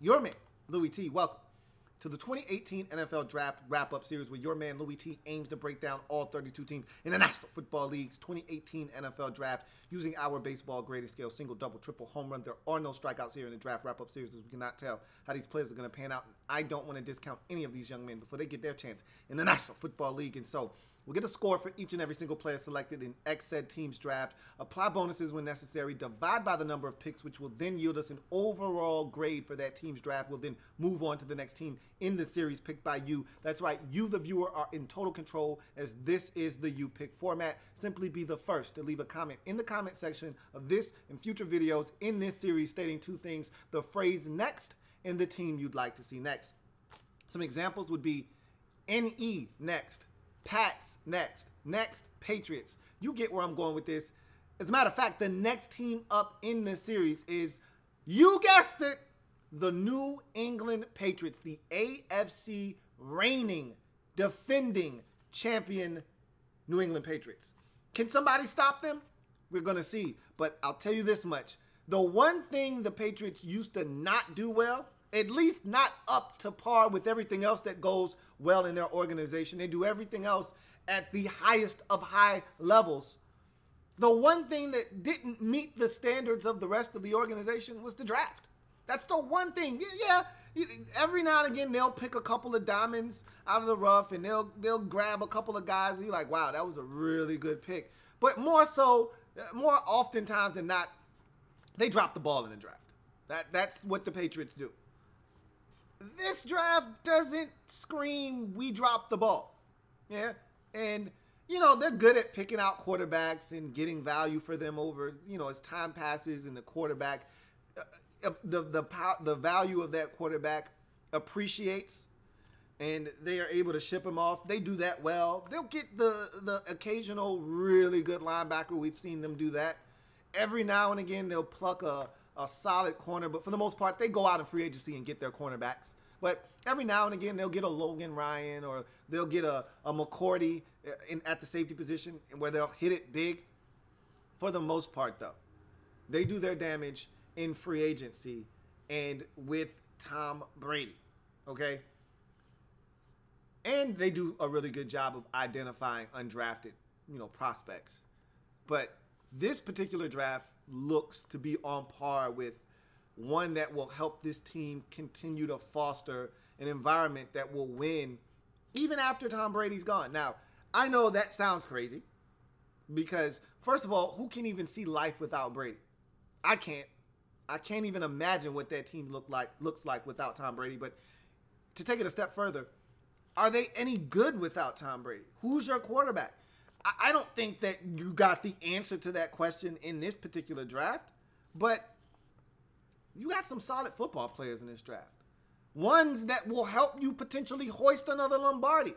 your man, Louie Tee. Welcome to the 2018 NFL Draft Wrap-Up Series, where your man Louie Tee aims to break down all 32 teams in the National Football League's 2018 NFL Draft using our baseball grading scale, single, double, triple, home run. There are no strikeouts here in the Draft Wrap-Up Series, as we cannot tell how these players are going to pan out. And I don't want to discount any of these young men before they get their chance in the National Football League. And so we'll get a score for each and every single player selected in X said team's draft, apply bonuses when necessary, divide by the number of picks, which will then yield us an overall grade for that team's draft. We'll then move on to the next team in the series picked by you. That's right, you, the viewer, are in total control, as this is the You Pick format. Simply be the first to leave a comment in the comment section of this and future videos in this series stating two things: the phrase next and the team you'd like to see next. Some examples would be NE next, Pats next, next Patriots. You get where I'm going with this. As a matter of fact, the next team up in this series is, you guessed it, the New England Patriots, the AFC reigning, defending champion New England Patriots. Can somebody stop them? We're going to see. But I'll tell you this much. The one thing the Patriots used to not do well, at least not up to par with everything else that goes well in their organization. They do everything else at the highest of high levels. The one thing that didn't meet the standards of the rest of the organization was the draft. That's the one thing. Yeah, every now and again they'll pick a couple of diamonds out of the rough and they'll grab a couple of guys and you're like, wow, that was a really good pick. But more oftentimes than not, they drop the ball in the draft. That's what the Patriots do. This draft doesn't scream, we dropped the ball. Yeah. And, they're good at picking out quarterbacks and getting value for them over, as time passes and the quarterback, the value of that quarterback appreciates and they are able to ship him off. They do that well. They'll get the occasional really good linebacker. We've seen them do that. Every now and again, they'll pluck a solid corner, but for the most part, they go out in free agency and get their cornerbacks. But every now and again, they'll get a Logan Ryan or they'll get a McCourty at the safety position where they'll hit it big. For the most part, though, they do their damage in free agency and with Tom Brady, okay? And they do a really good job of identifying undrafted, prospects. But this particular draft looks to be on par with one that will help this team continue to foster an environment that will win even after Tom Brady's gone. Now, I know that sounds crazy because, first of all, who can even see life without Brady? I can't. I can't even imagine what that team looks like without Tom Brady. But to take it a step further, are they any good without Tom Brady? Who's your quarterback? I don't think that you got the answer to that question in this particular draft, but you got some solid football players in this draft. Ones that will help you potentially hoist another Lombardi.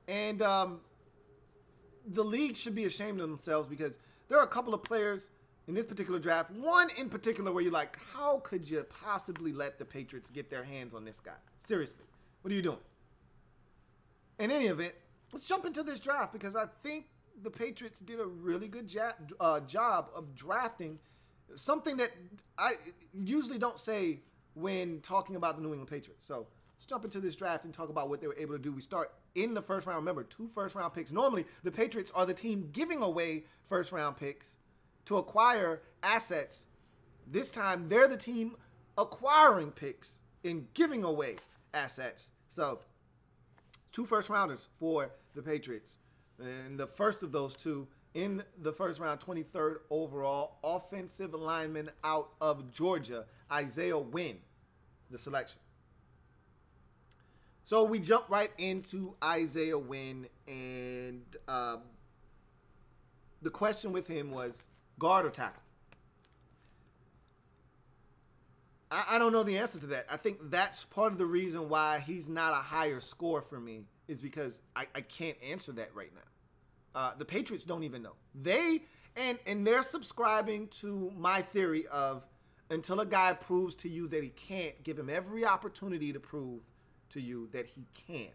And the league should be ashamed of themselves because there are a couple of players in this particular draft, one in particular where you're like, how could you possibly let the Patriots get their hands on this guy? Seriously, what are you doing? In any event, let's jump into this draft because I think the Patriots did a really good job of drafting something that I usually don't say when talking about the New England Patriots. So let's jump into this draft and talk about what they were able to do. We start in the first round. Remember, 2 first-round picks. Normally, the Patriots are the team giving away first-round picks to acquire assets. This time, they're the team acquiring picks and giving away assets. So 2 first-rounders for the Patriots. And the first of those 2 in the first round, 23rd overall, offensive lineman out of Georgia, Isaiah Wynn, the selection. So we jump right into Isaiah Wynn, and the question with him was guard or tackle. I don't know the answer to that. I think that's part of the reason why he's not a higher score for me, is because I can't answer that right now. The Patriots don't even know. They're subscribing to my theory of, until a guy proves to you that he can't, give him every opportunity to prove to you that he can.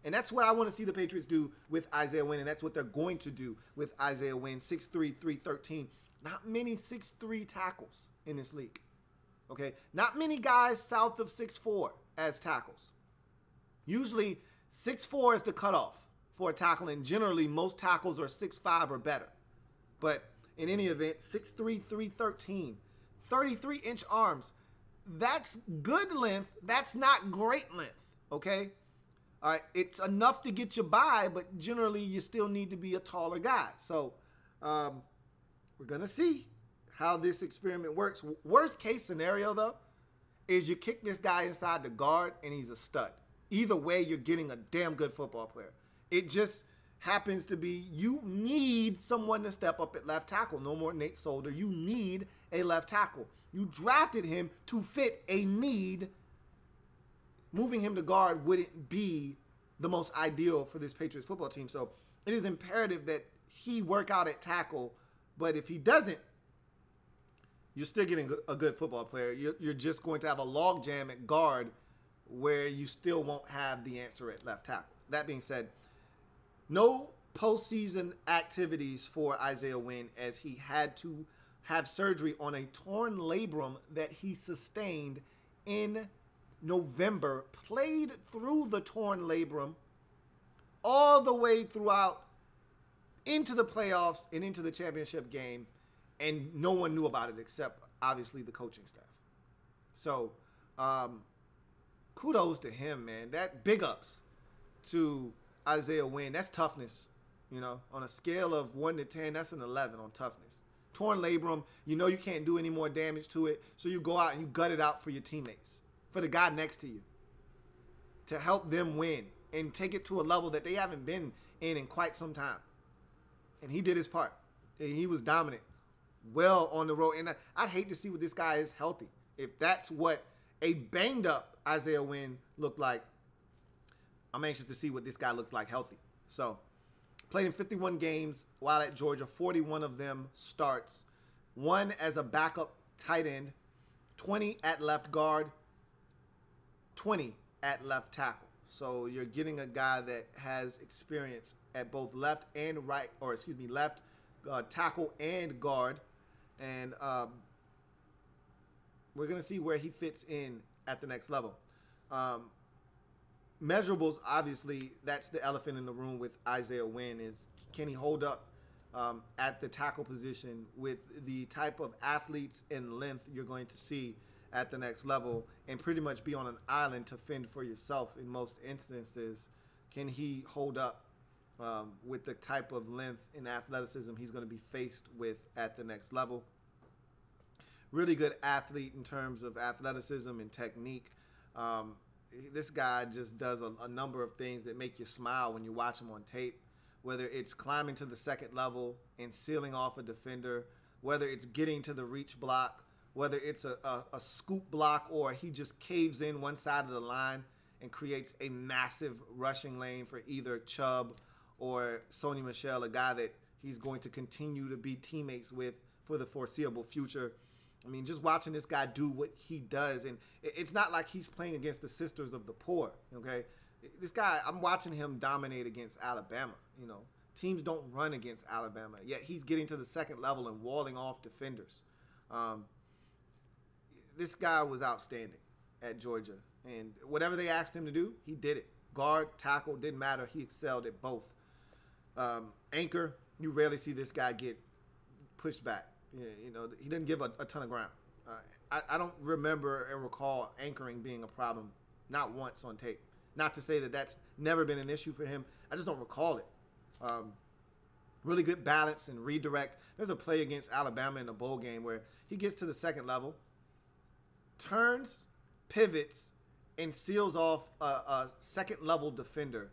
And that's what I want to see the Patriots do with Isaiah Wynn, and that's what they're going to do with Isaiah Wynn, 6'3", 313. Not many 6'3" tackles in this league. Okay, not many guys south of 6'4" as tackles. Usually 6'4" is the cutoff for a tackle, and generally most tackles are 6'5" or better. But in any event, 6'3", 313, 33-inch arms. That's good length. That's not great length, okay? All right, it's enough to get you by, but generally you still need to be a taller guy. So we're going to see how this experiment works. Worst case scenario, though, is you kick this guy inside the guard and he's a stud. Either way, you're getting a damn good football player. It just happens to be you need someone to step up at left tackle. No more Nate Solder. You need a left tackle. You drafted him to fit a need. Moving him to guard wouldn't be the most ideal for this Patriots football team. So it is imperative that he work out at tackle. But if he doesn't, you're still getting a good football player. You're just going to have a logjam at guard where you still won't have the answer at left tackle. That being said, no postseason activities for Isaiah Wynn, as he had to have surgery on a torn labrum that he sustained in November. Played through the torn labrum all the way throughout into the playoffs and into the championship game, and no one knew about it except obviously the coaching staff. So kudos to him, man. That big ups to Isaiah Wynn. That's toughness. You know, on a scale of 1 to 10, that's an 11 on toughness. Torn labrum, you know you can't do any more damage to it, so you go out and you gut it out for your teammates, for the guy next to you, to help them win and take it to a level that they haven't been in quite some time. And he did his part. He was dominant, well on the road. And I'd hate to see what this guy is healthy. If that's what a banged-up Isaiah Wynn looked like, I'm anxious to see what this guy looks like healthy. So, played in 51 games while at Georgia, 41 of them starts, 1 as a backup tight end, 20 at left guard, 20 at left tackle. So you're getting a guy that has experience at both left and right, or excuse me, left tackle and guard. And we're going to see where he fits in at the next level. Measurables, obviously, that's the elephant in the room with Isaiah Wynn, is can he hold up at the tackle position with the type of athletes and length you're going to see at the next level, and pretty much be on an island to fend for yourself in most instances. Can he hold up with the type of length and athleticism he's going to be faced with at the next level? Really good athlete in terms of athleticism and technique. This guy just does a number of things that make you smile when you watch him on tape, whether it's climbing to the second level and sealing off a defender, whether it's getting to the reach block, whether it's a scoop block, or he just caves in one side of the line and creates a massive rushing lane for either Chubb or Sony Michel, a guy that he's going to continue to be teammates with for the foreseeable future. I mean, just watching this guy do what he does, and it's not like he's playing against the sisters of the poor, okay? This guy, I'm watching him dominate against Alabama, you know. Teams don't run against Alabama, yet he's getting to the second level and walling off defenders. This guy was outstanding at Georgia, and whatever they asked him to do, he did it. Guard, tackle, didn't matter. He excelled at both. Anchor, you rarely see this guy get pushed back. You know, he didn't give a ton of ground. I don't remember and recall anchoring being a problem, not once on tape. Not to say that that's never been an issue for him. I just don't recall it. Really good balance and redirect. There's a play against Alabama in the bowl game where he gets to the second level, turns, pivots, and seals off a second-level defender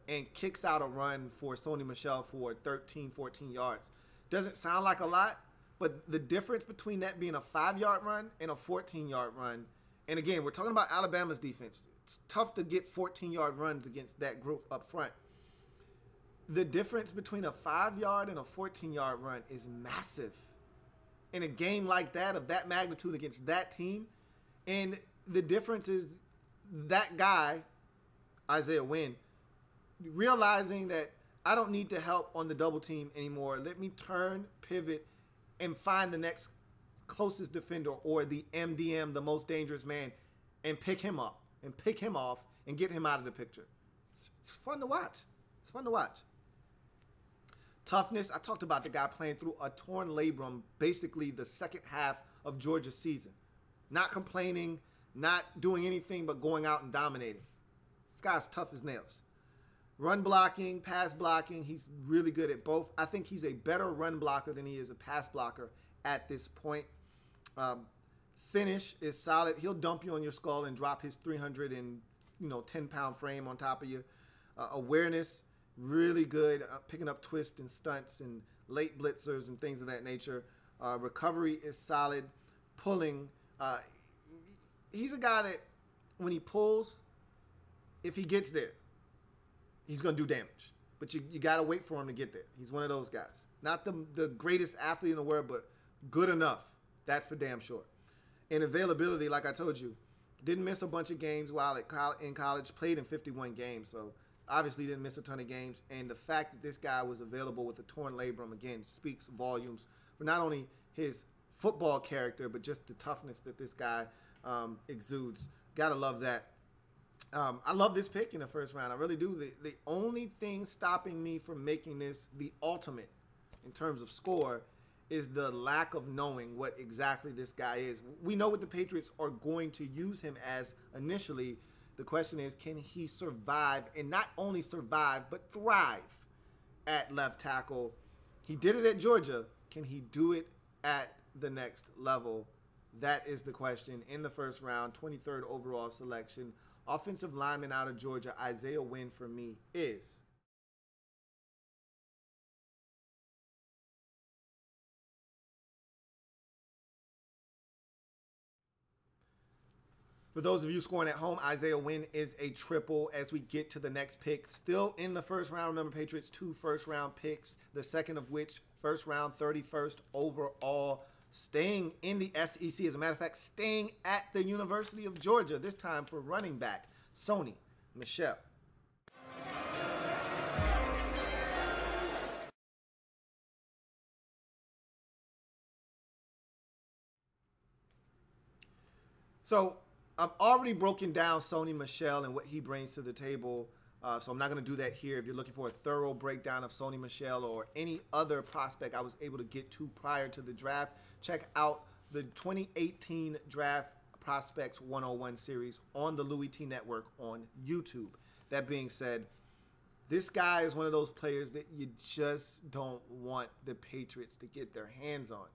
and kicks out a run for Sony Michel for 13, 14 yards. Doesn't sound like a lot, but the difference between that being a 5-yard run and a 14-yard run, and again, we're talking about Alabama's defense. It's tough to get 14-yard runs against that group up front. The difference between a 5-yard and a 14-yard run is massive in a game like that, of that magnitude against that team. And the difference is that guy, Isaiah Wynn, realizing that I don't need to help on the double team anymore. Let me turn, pivot, and find the next closest defender or the MDM, the most dangerous man, and pick him up and pick him off and get him out of the picture. It's fun to watch. It's fun to watch. Toughness. I talked about the guy playing through a torn labrum basically the second half of Georgia's season. Not complaining, not doing anything but going out and dominating. This guy's tough as nails. Run blocking, pass blocking, he's really good at both. I think he's a better run blocker than he is a pass blocker at this point. Finish is solid. He'll dump you on your skull and drop his 310-pound frame on top of you. Awareness, really good, picking up twists and stunts and late blitzers and things of that nature. Recovery is solid. Pulling, he's a guy that when he pulls, if he gets there, he's going to do damage. But you got to wait for him to get there. He's one of those guys. Not the greatest athlete in the world, but good enough. That's for damn sure. In availability, like I told you, didn't miss a bunch of games while in college. Played in 51 games, so obviously didn't miss a ton of games. And the fact that this guy was available with a torn labrum, again, speaks volumes for not only his football character, but just the toughness that this guy exudes. Got to love that. I love this pick in the first round. I really do. The only thing stopping me from making this the ultimate in terms of score is the lack of knowing what exactly this guy is. We know what the Patriots are going to use him as initially. The question is, can he survive, and not only survive, but thrive at left tackle? He did it at Georgia. Can he do it at the next level? That is the question in the first round, 23rd overall selection. Offensive lineman out of Georgia, Isaiah Wynn, for me, is for those of you scoring at home, Isaiah Wynn is a triple as we get to the next pick. Still in the first round. Remember, Patriots 2 first-round picks, the second of which first round, 31st overall. Staying in the SEC, as a matter of fact, staying at the University of Georgia, this time for running back, Sony Michel. So I've already broken down Sony Michel and what he brings to the table. So I'm not going to do that here. If you're looking for a thorough breakdown of Sony Michel or any other prospect I was able to get to prior to the draft, check out the 2018 Draft Prospects 101 series on the Louie Tee Network on YouTube. That being said, this guy is one of those players that you just don't want the Patriots to get their hands on.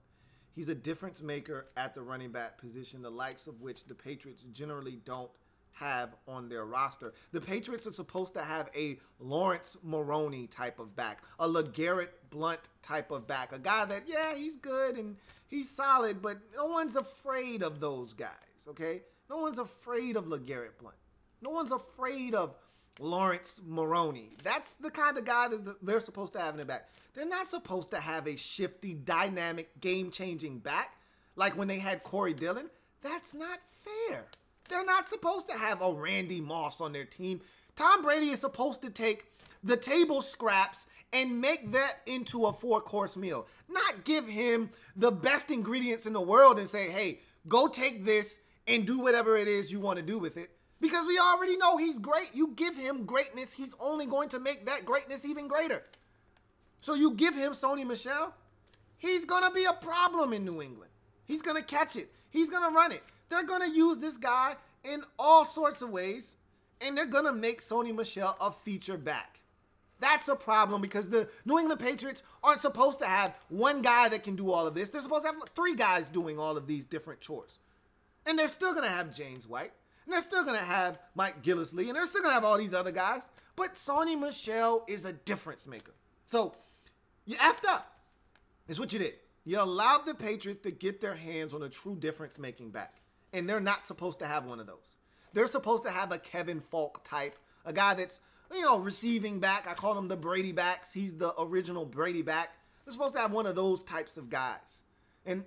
He's a difference maker at the running back position, the likes of which the Patriots generally don't have on their roster. The Patriots are supposed to have a Lawrence Maroney type of back, a LeGarrette Blount type of back, a guy that, yeah, he's good and he's solid, but no one's afraid of those guys, okay? No one's afraid of LeGarrette Blount. No one's afraid of Lawrence Maroney. That's the kind of guy that they're supposed to have in the back. They're not supposed to have a shifty, dynamic, game-changing back like when they had Corey Dillon. That's not fair. They're not supposed to have a Randy Moss on their team. Tom Brady is supposed to take the table scraps and make that into a 4-course meal. Not give him the best ingredients in the world and say, hey, go take this and do whatever it is you want to do with it. Because we already know he's great. You give him greatness, he's only going to make that greatness even greater. So you give him Sony Michel, he's going to be a problem in New England. He's going to catch it. He's going to run it. They're going to use this guy in all sorts of ways, and they're going to make Sony Michel a feature back. That's a problem because the New England Patriots aren't supposed to have one guy that can do all of this. They're supposed to have 3 guys doing all of these different chores. And they're still going to have James White, and they're still going to have Mike Gillislee, and they're still going to have all these other guys. But Sony Michel is a difference maker. So you effed up is what you did. You allowed the Patriots to get their hands on a true difference-making back. And they're not supposed to have one of those. They're supposed to have a Kevin Falk type, a guy that's, receiving back. I call him the Brady backs. He's the original Brady back. They're supposed to have one of those types of guys. And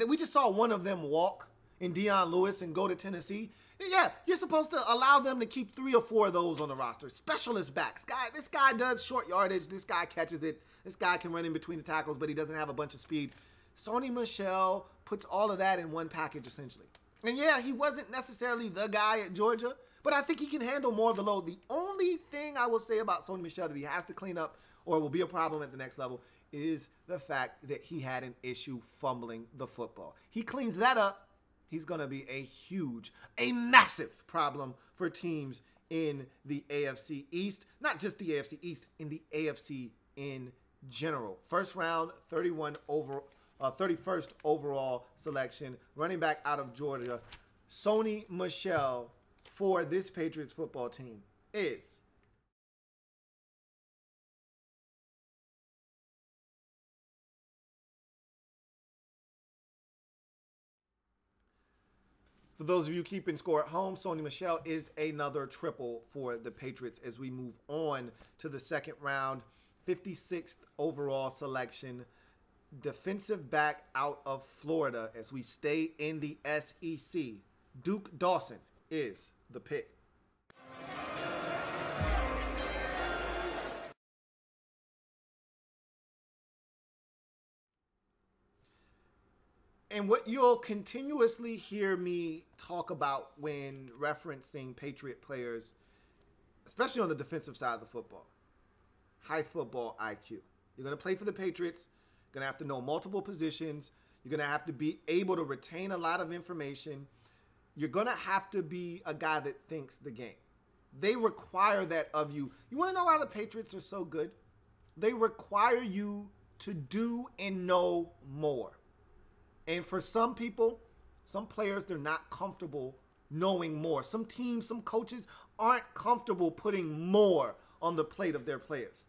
we just saw one of them walk in Dion Lewis and go to Tennessee. Yeah, you're supposed to allow them to keep 3 or 4 of those on the roster. Specialist backs. This guy does short yardage. This guy catches it. This guy can run in between the tackles, but he doesn't have a bunch of speed. Sony Michel puts all of that in one package, essentially. And yeah, he wasn't necessarily the guy at Georgia, but I think he can handle more of the load. The only thing I will say about Sony Michel that he has to clean up or will be a problem at the next level is the fact that he had an issue fumbling the football. He cleans that up, he's going to be a massive problem for teams in the AFC East. Not just the AFC East, in the AFC in general. First round, 31st overall selection, running back out of Georgia. Sony Michel for this Patriots football team is for those of you keeping score at home, Sony Michel is another triple for the Patriots as we move on to the second round. 56th overall selection, defensive back out of Florida as we stay in the SEC. Duke Dawson is the pick. And what you'll continuously hear me talk about when referencing Patriot players, especially on the defensive side of the football, high football IQ. You're going to play for the Patriots. You're going to have to know multiple positions. You're going to have to be able to retain a lot of information. You're going to have to be a guy that thinks the game. They require that of you. You want to know why the Patriots are so good? They require you to do and know more. And for some people, some players, they're not comfortable knowing more. Some teams, some coaches aren't comfortable putting more on the plate of their players.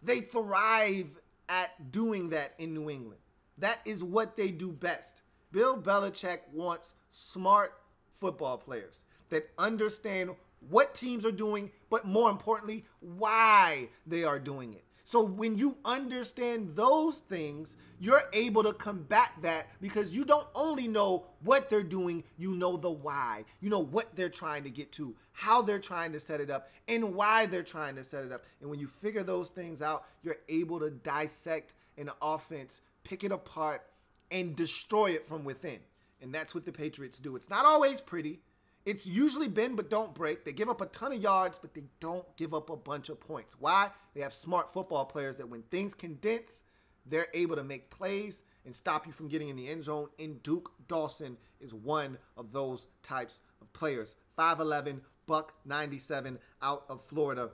They thrive at doing that in New England. That is what they do best. Bill Belichick wants smart football players that understand what teams are doing, but more importantly, why they are doing it. So when you understand those things, you're able to combat that because you don't only know what they're doing, you know the why. You know what they're trying to get to, how they're trying to set it up, and why they're trying to set it up. And when you figure those things out, you're able to dissect an offense, pick it apart, and destroy it from within. And that's what the Patriots do. It's not always pretty. It's usually bend but don't break. They give up a ton of yards, but they don't give up a bunch of points. Why? They have smart football players that when things condense, they're able to make plays and stop you from getting in the end zone. And Duke Dawson is one of those types of players. 5'11", buck 97 out of Florida.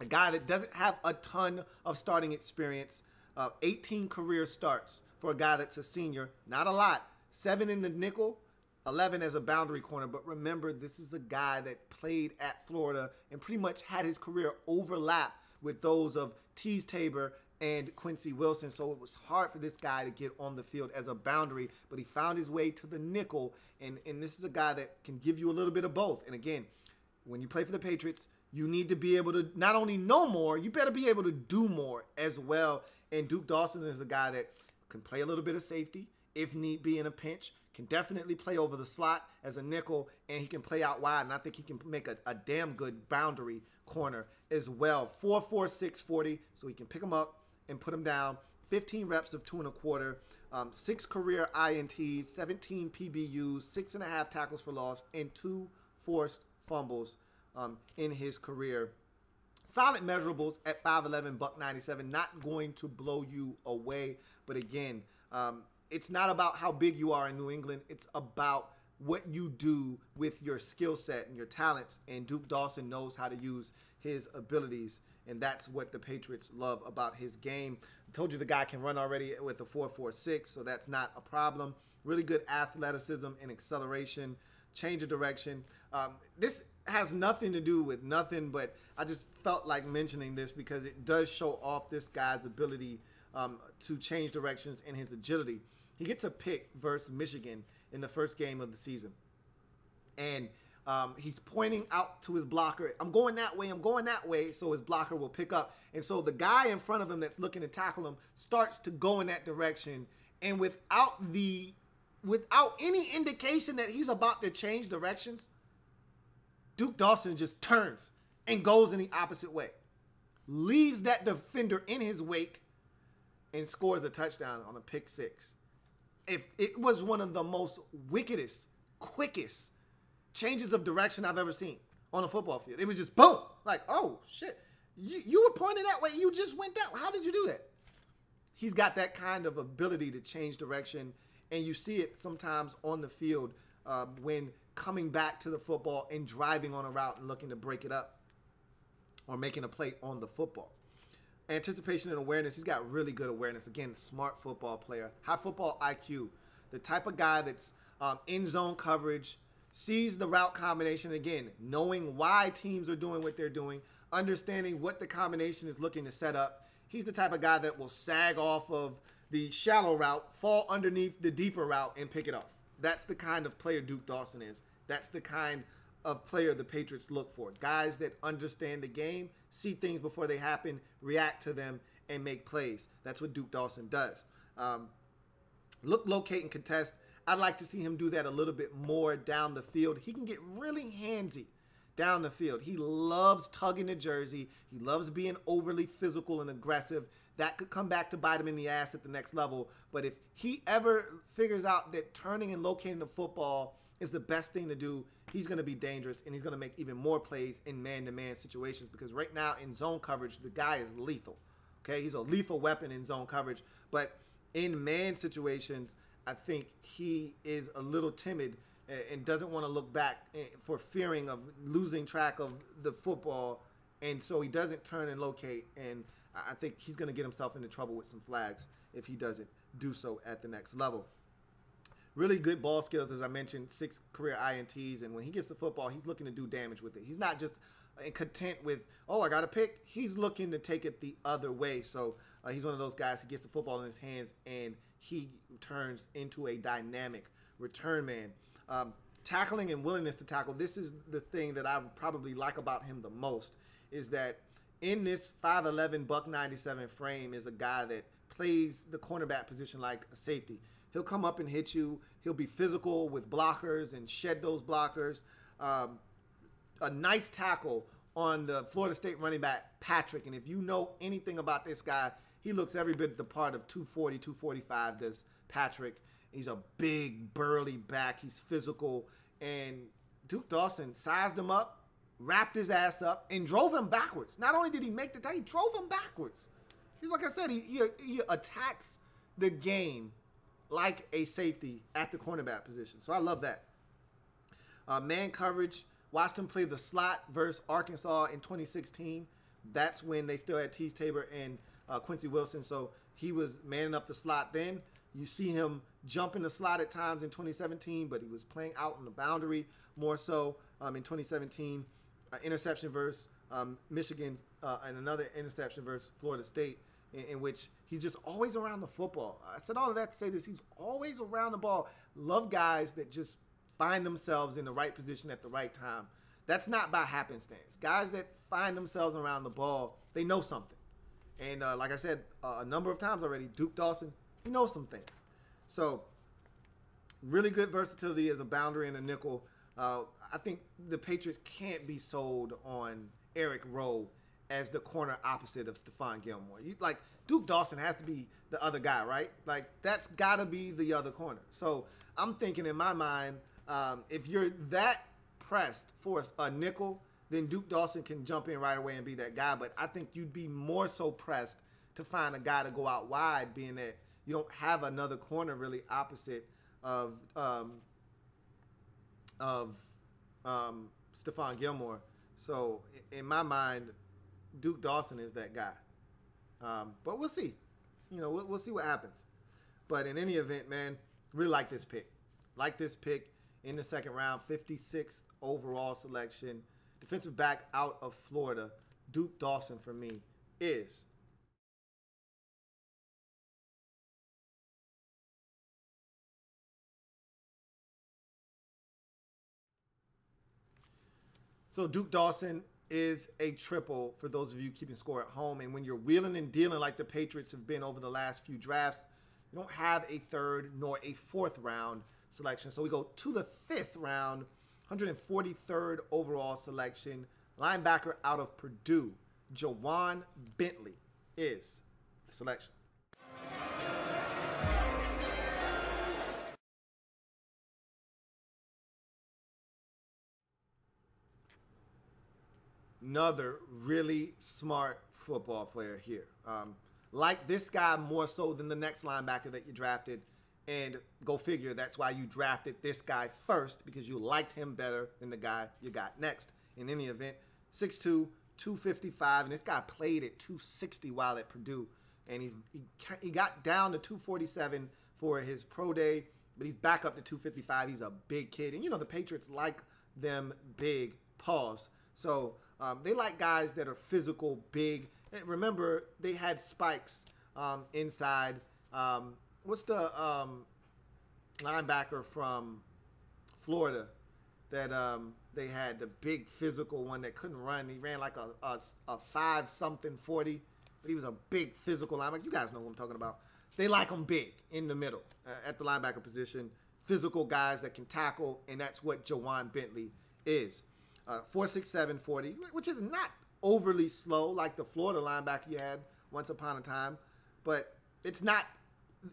A guy that doesn't have a ton of starting experience. 18 career starts for a guy that's a senior. Not a lot. 7 in the nickel. 11 as a boundary corner, but remember, this is a guy that played at Florida and pretty much had his career overlap with those of Tease Tabor and Quincy Wilson, so it was hard for this guy to get on the field as a boundary, but he found his way to the nickel, and this is a guy that can give you a little bit of both. And again, when you play for the Patriots, you need to be able to not only know more, you better be able to do more as well, and Duke Dawson is a guy that can play a little bit of safety if need be in a pinch, can definitely play over the slot as a nickel, and he can play out wide, and I think he can make a damn good boundary corner as well. 4'4", 640, so he can pick him up and put him down. 15 reps of 2 1/4, 6 career INTs, 17 PBUs, 6.5 tackles for loss, and 2 forced fumbles in his career. Solid measurables at 5'11", buck 97, not going to blow you away, but again, it's not about how big you are in New England. It's about what you do with your skill set and your talents. And Duke Dawson knows how to use his abilities. And that's what the Patriots love about his game. I told you the guy can run already with a 4.46, so that's not a problem. Really good athleticism and acceleration, change of direction. This has nothing to do with nothing, but I just felt like mentioning this because it does show off this guy's ability to change directions and his agility. He gets a pick versus Michigan in the first game of the season. And he's pointing out to his blocker, I'm going that way, so his blocker will pick up. And so the guy in front of him that's looking to tackle him starts to go in that direction. And without any indication that he's about to change directions, Duke Dawson just turns and goes in the opposite way. Leaves that defender in his wake and scores a touchdown on a pick 6. if it was one of the most wickedest, quickest changes of direction I've ever seen on a football field. It was just boom, like, oh shit, you were pointing that way, you just went that way. How did you do that? He's got that kind of ability to change direction, and you see it sometimes on the field when coming back to the football and driving on a route and looking to break it up or making a play on the football. Anticipation and awareness. He's got really good awareness. Again, smart football player. High football IQ. The type of guy that's in zone coverage, sees the route combination. Again, knowing why teams are doing what they're doing, understanding what the combination is looking to set up. He's the type of guy that will sag off of the shallow route, fall underneath the deeper route, and pick it off. That's the kind of player Duke Dawson is. That's the kind of player the Patriots look for. Guys that understand the game, see things before they happen, react to them, and make plays. That's what Duke Dawson does. Look, locate, and contest. I'd like to see him do that a little bit more down the field. He can get really handsy down the field. He loves tugging the jersey. He loves being overly physical and aggressive. That could come back to bite him in the ass at the next level. But if he ever figures out that turning and locating the football is the best thing to do, he's going to be dangerous, and he's going to make even more plays in man-to-man situations, because right now in zone coverage, the guy is lethal. Okay, he's a lethal weapon in zone coverage, but in man situations, I think he is a little timid and doesn't want to look back for fearing of losing track of the football, and so he doesn't turn and locate, and I think he's going to get himself into trouble with some flags if he doesn't do so at the next level. Really good ball skills, as I mentioned, 6 career INTs, and when he gets the football, he's looking to do damage with it. He's not just content with, oh, I got a pick. He's looking to take it the other way. So he's one of those guys who gets the football in his hands, and he turns into a dynamic return man. Tackling and willingness to tackle, this is the thing that I probably like about him the most, is that in this 5'11", buck 97 frame is a guy that plays the cornerback position like a safety. He'll come up and hit you. He'll be physical with blockers and shed those blockers. A nice tackle on the Florida State running back, Patrick. And if you know anything about this guy, he looks every bit the part of 240, 245 does Patrick. He's a big, burly back. He's physical. And Duke Dawson sized him up, wrapped his ass up, and drove him backwards. Not only did he make the tackle, he drove him backwards. He's, like I said, he attacks the game like a safety at the cornerback position. So I love that. Man coverage, watched him play the slot versus Arkansas in 2016. That's when they still had Tease Tabor and Quincy Wilson. So he was manning up the slot then. You see him jump in the slot at times in 2017, but he was playing out on the boundary more so in 2017. Interception versus Michigan and another interception versus Florida State, in which he's just always around the football. I said all of that to say this. He's always around the ball. Love guys that just find themselves in the right position at the right time. That's not by happenstance. Guys that find themselves around the ball, they know something. And like I said a number of times already, Duke Dawson, he knows some things. So really good versatility as a boundary and a nickel. I think the Patriots can't be sold on Eric Rowe as the corner opposite of Stephon Gilmore. Like, Duke Dawson has to be the other guy, right? Like, that's got to be the other corner. So I'm thinking in my mind, if you're that pressed for a nickel, then Duke Dawson can jump in right away and be that guy. But I think you'd be more so pressed to find a guy to go out wide, being that you don't have another corner really opposite of Stephon Gilmore. So in my mind, Duke Dawson is that guy. But we'll see. You know, we'll see what happens. But in any event, man, really like this pick. Like this pick in the second round, 56th overall selection. Defensive back out of Florida, Duke Dawson for me is so Duke Dawson is a triple for those of you keeping score at home. And when you're wheeling and dealing like the Patriots have been over the last few drafts, you don't have a third nor a fourth round selection. So we go to the fifth round, 143rd overall selection. Linebacker out of Purdue, Juwan Bentley is the selection. another really smart football player here. Like this guy more so than the next linebacker that you drafted. And go figure, that's why you drafted this guy first, because you liked him better than the guy you got next. In any event, 6'2", 255, and this guy played at 260 while at Purdue. And he got down to 247 for his pro day, but he's back up to 255. He's a big kid. And, you know, the Patriots like them big paws. So they like guys that are physical, big. And remember, they had spikes inside. What's the linebacker from Florida that they had, the big physical one that couldn't run? He ran like a 5-something 40, but he was a big physical linebacker. You guys know who I'm talking about. They like him big in the middle at the linebacker position. Physical guys that can tackle, and that's what Juwan Bentley is. 4.67 40, which is not overly slow like the Florida linebacker you had once upon a time, but it's not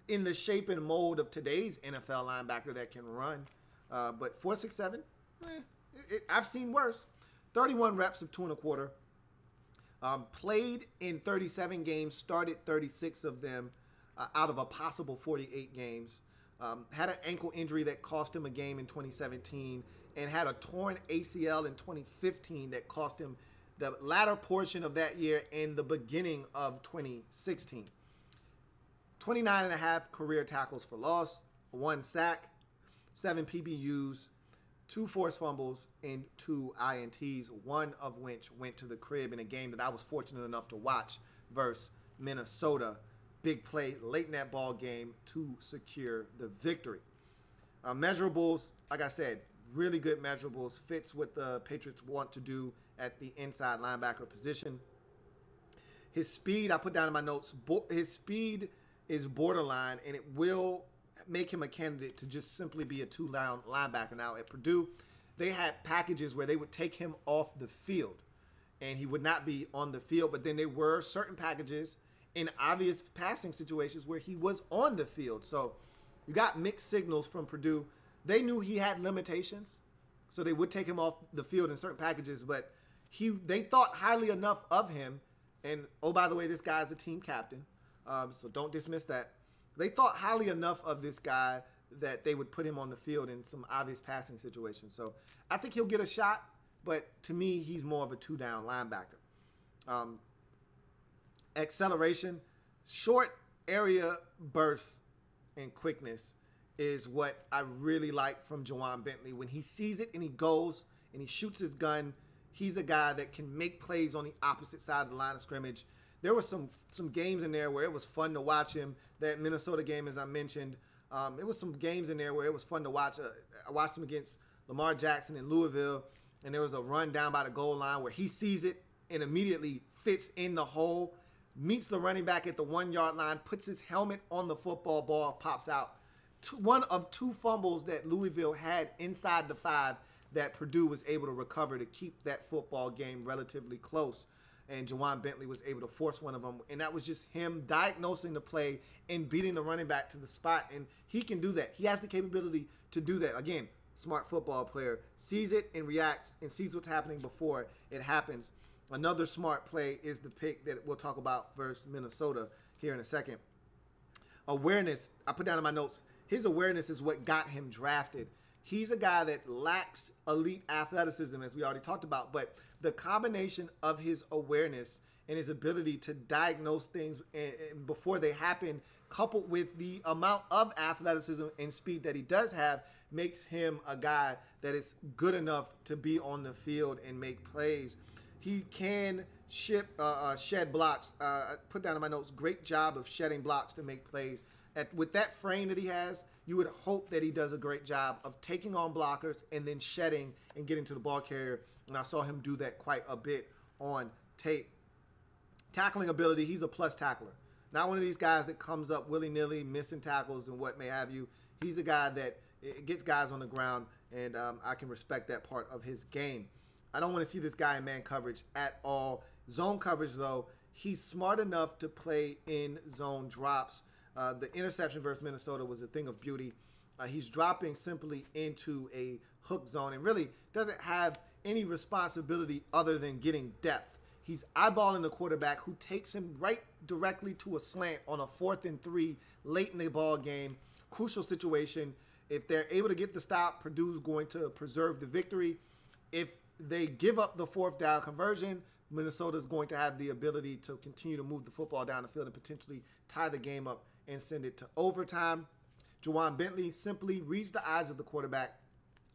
in the shape and mold of today's NFL linebacker that can run. But 4.67, I've seen worse. 31 reps of 2.25. Played in 37 games, started 36 of them out of a possible 48 games. Had an ankle injury that cost him a game in 2017, and had a torn ACL in 2015 that cost him the latter portion of that year and the beginning of 2016. 29.5 career tackles for loss, 1 sack, 7 PBUs, 2 forced fumbles, and 2 INTs, one of which went to the crib in a game that I was fortunate enough to watch versus Minnesota. Big play late in that ball game to secure the victory. Measurables, like I said, really good measurables. Fits what the Patriots want to do at the inside linebacker position. His speed, I put down in my notes, his speed is borderline, and it will make him a candidate to just simply be a two-down linebacker. Now, at Purdue, they had packages where they would take him off the field, and he would not be on the field, but then there were certain packages in obvious passing situations where he was on the field. So you got mixed signals from Purdue. They knew he had limitations, so they would take him off the field in certain packages, but they thought highly enough of him. And, oh, by the way, this guy's a team captain. So don't dismiss that. They thought highly enough of this guy that they would put him on the field in some obvious passing situations. So I think he'll get a shot, but to me, he's more of a two-down linebacker. Acceleration, short area bursts, and quickness is what I really like from Juwan Bentley. When he sees it and he goes and he shoots his gun, he's a guy that can make plays on the opposite side of the line of scrimmage. There were some games in there where it was fun to watch him. That Minnesota game, as I mentioned, it was some games in there where it was fun to watch. I watched him against Lamar Jackson in Louisville, and there was a run down by the goal line where he sees it and immediately fits in the hole, meets the running back at the 1-yard line, puts his helmet on the football, ball pops out. One of 2 fumbles that Louisville had inside the 5 that Purdue was able to recover to keep that football game relatively close. And Juwan Bentley was able to force one of them. And that was just him diagnosing the play and beating the running back to the spot. And he can do that. He has the capability to do that. Again, smart football player. Sees it and reacts and sees what's happening before it happens. Another smart play is the pick that we'll talk about versus Minnesota here in a second. Awareness, I put down in my notes, his awareness is what got him drafted. He's a guy that lacks elite athleticism, as we already talked about, but the combination of his awareness and his ability to diagnose things before they happen, coupled with the amount of athleticism and speed that he does have, makes him a guy that is good enough to be on the field and make plays. He can shed blocks. I put down in my notes, great job of shedding blocks to make plays. With that frame that he has, you would hope that he does a great job of taking on blockers and then shedding and getting to the ball carrier. And I saw him do that quite a bit on tape. Tackling ability, he's a plus tackler. Not one of these guys that comes up willy-nilly, missing tackles and what may have you. He's a guy that gets guys on the ground, and I can respect that part of his game. I don't want to see this guy in man coverage at all. Zone coverage, though, he's smart enough to play in zone drops. The interception versus Minnesota was a thing of beauty. He's dropping simply into a hook zone and really doesn't have any responsibility other than getting depth. He's eyeballing the quarterback who takes him right directly to a slant on a 4th and 3 late in the ball game. Crucial situation. If they're able to get the stop, Purdue's going to preserve the victory. If they give up the 4th down conversion, Minnesota's going to have the ability to continue to move the football down the field and potentially tie the game up and send it to overtime. Juwan Bentley simply reads the eyes of the quarterback,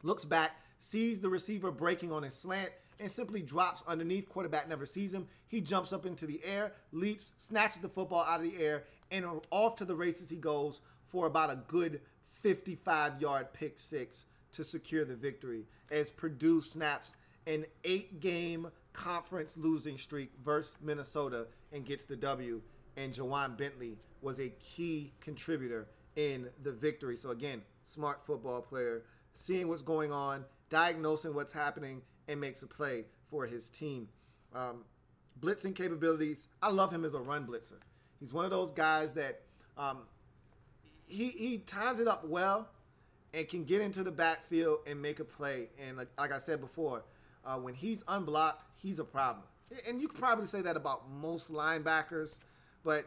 looks back, sees the receiver breaking on his slant, and simply drops underneath. Quarterback never sees him. He jumps up into the air, leaps, snatches the football out of the air, and off to the races he goes for about a good 55-yard pick six to secure the victory as Purdue snaps an 8-game conference losing streak versus Minnesota and gets the W. And Juwan Bentley was a key contributor in the victory. So again, smart football player, seeing what's going on, diagnosing what's happening, and makes a play for his team. Blitzing capabilities, I love him as a run blitzer. He's one of those guys that he times it up well and can get into the backfield and make a play. And like I said before, when he's unblocked, he's a problem. And you could probably say that about most linebackers, but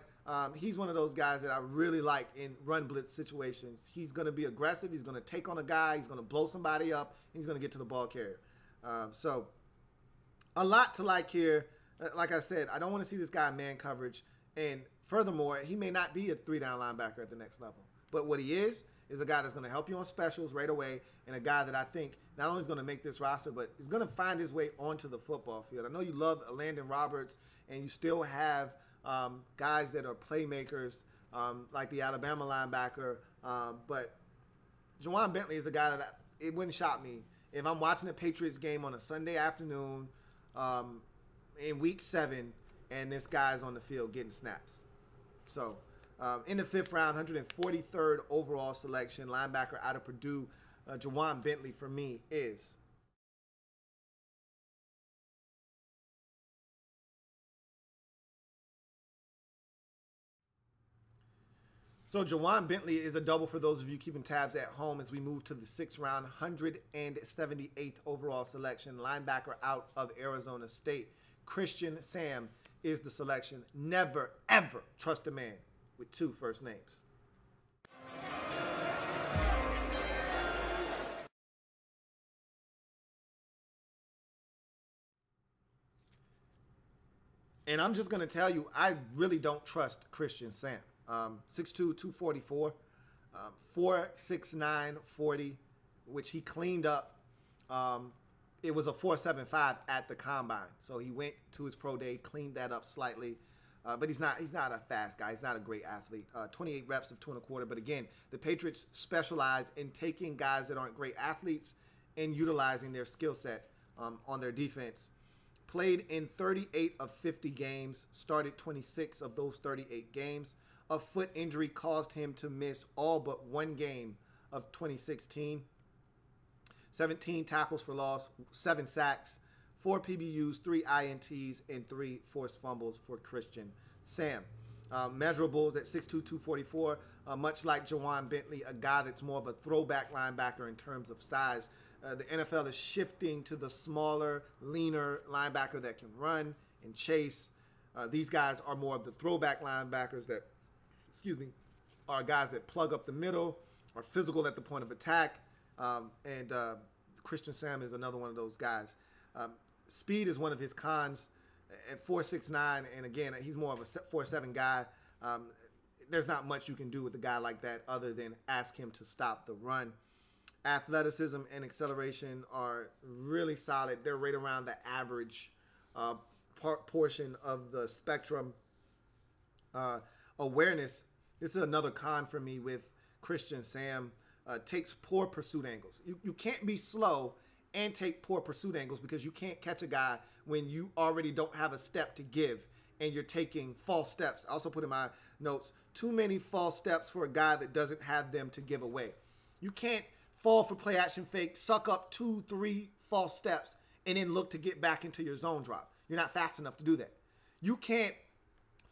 he's one of those guys that I really like in run blitz situations. He's going to be aggressive. He's going to take on a guy. He's going to blow somebody up. He's going to get to the ball carrier. So a lot to like here. Like I said, I don't want to see this guy in man coverage. And furthermore, he may not be a 3-down linebacker at the next level. But what he is a guy that's going to help you on specials right away, and a guy that I think not only is going to make this roster, but is going to find his way onto the football field. I know you love Landon Roberts, and you still have guys that are playmakers like the Alabama linebacker, but Juwan Bentley is a guy that it wouldn't shock me if I'm watching a Patriots game on a Sunday afternoon in Week 7 and this guy's on the field getting snaps. So in the 5th round, 143rd overall selection, linebacker out of Purdue, Juwan Bentley for me is. So Juwan Bentley is a double for those of you keeping tabs at home as we move to the 6th round, 178th overall selection, linebacker out of Arizona State. Christian Sam is the selection. Never, ever trust a man with 2 first names. And I'm just going to tell you, I really don't trust Christian Sam. 6'2", 244, 4'6'9", 40, which he cleaned up. It was a 4.75 at the combine. So he went to his pro day, cleaned that up slightly. But he's not a fast guy. He's not a great athlete. 28 reps of 2.25. But again, the Patriots specialize in taking guys that aren't great athletes and utilizing their skill set on their defense. Played in 38 of 50 games, started 26 of those 38 games. A foot injury caused him to miss all but 1 game of 2016. 17 tackles for loss, 7 sacks, 4 PBUs, 3 INTs, and 3 forced fumbles for Christian Sam. Measurables at 6'2", 244, much like Juwan Bentley, a guy that's more of a throwback linebacker in terms of size. The NFL is shifting to the smaller, leaner linebacker that can run and chase. These guys are more of the throwback linebackers that, are guys that plug up the middle, are physical at the point of attack. And Christian Sam is another one of those guys. Speed is one of his cons at 4.69, and again, he's more of a 4.7 guy. There's not much you can do with a guy like that other than ask him to stop the run. Athleticism and acceleration are really solid. They're right around the average portion of the spectrum. Awareness, this is another con for me with Christian Sam. Takes poor pursuit angles. You can't be slow and take poor pursuit angles because you can't catch a guy when you already don't have a step to give and you're taking false steps. I also put in my notes, too many false steps for a guy that doesn't have them to give away. You can't fall for play action fake, suck up 2, 3 false steps, and then look to get back into your zone drop. You're not fast enough to do that. You can't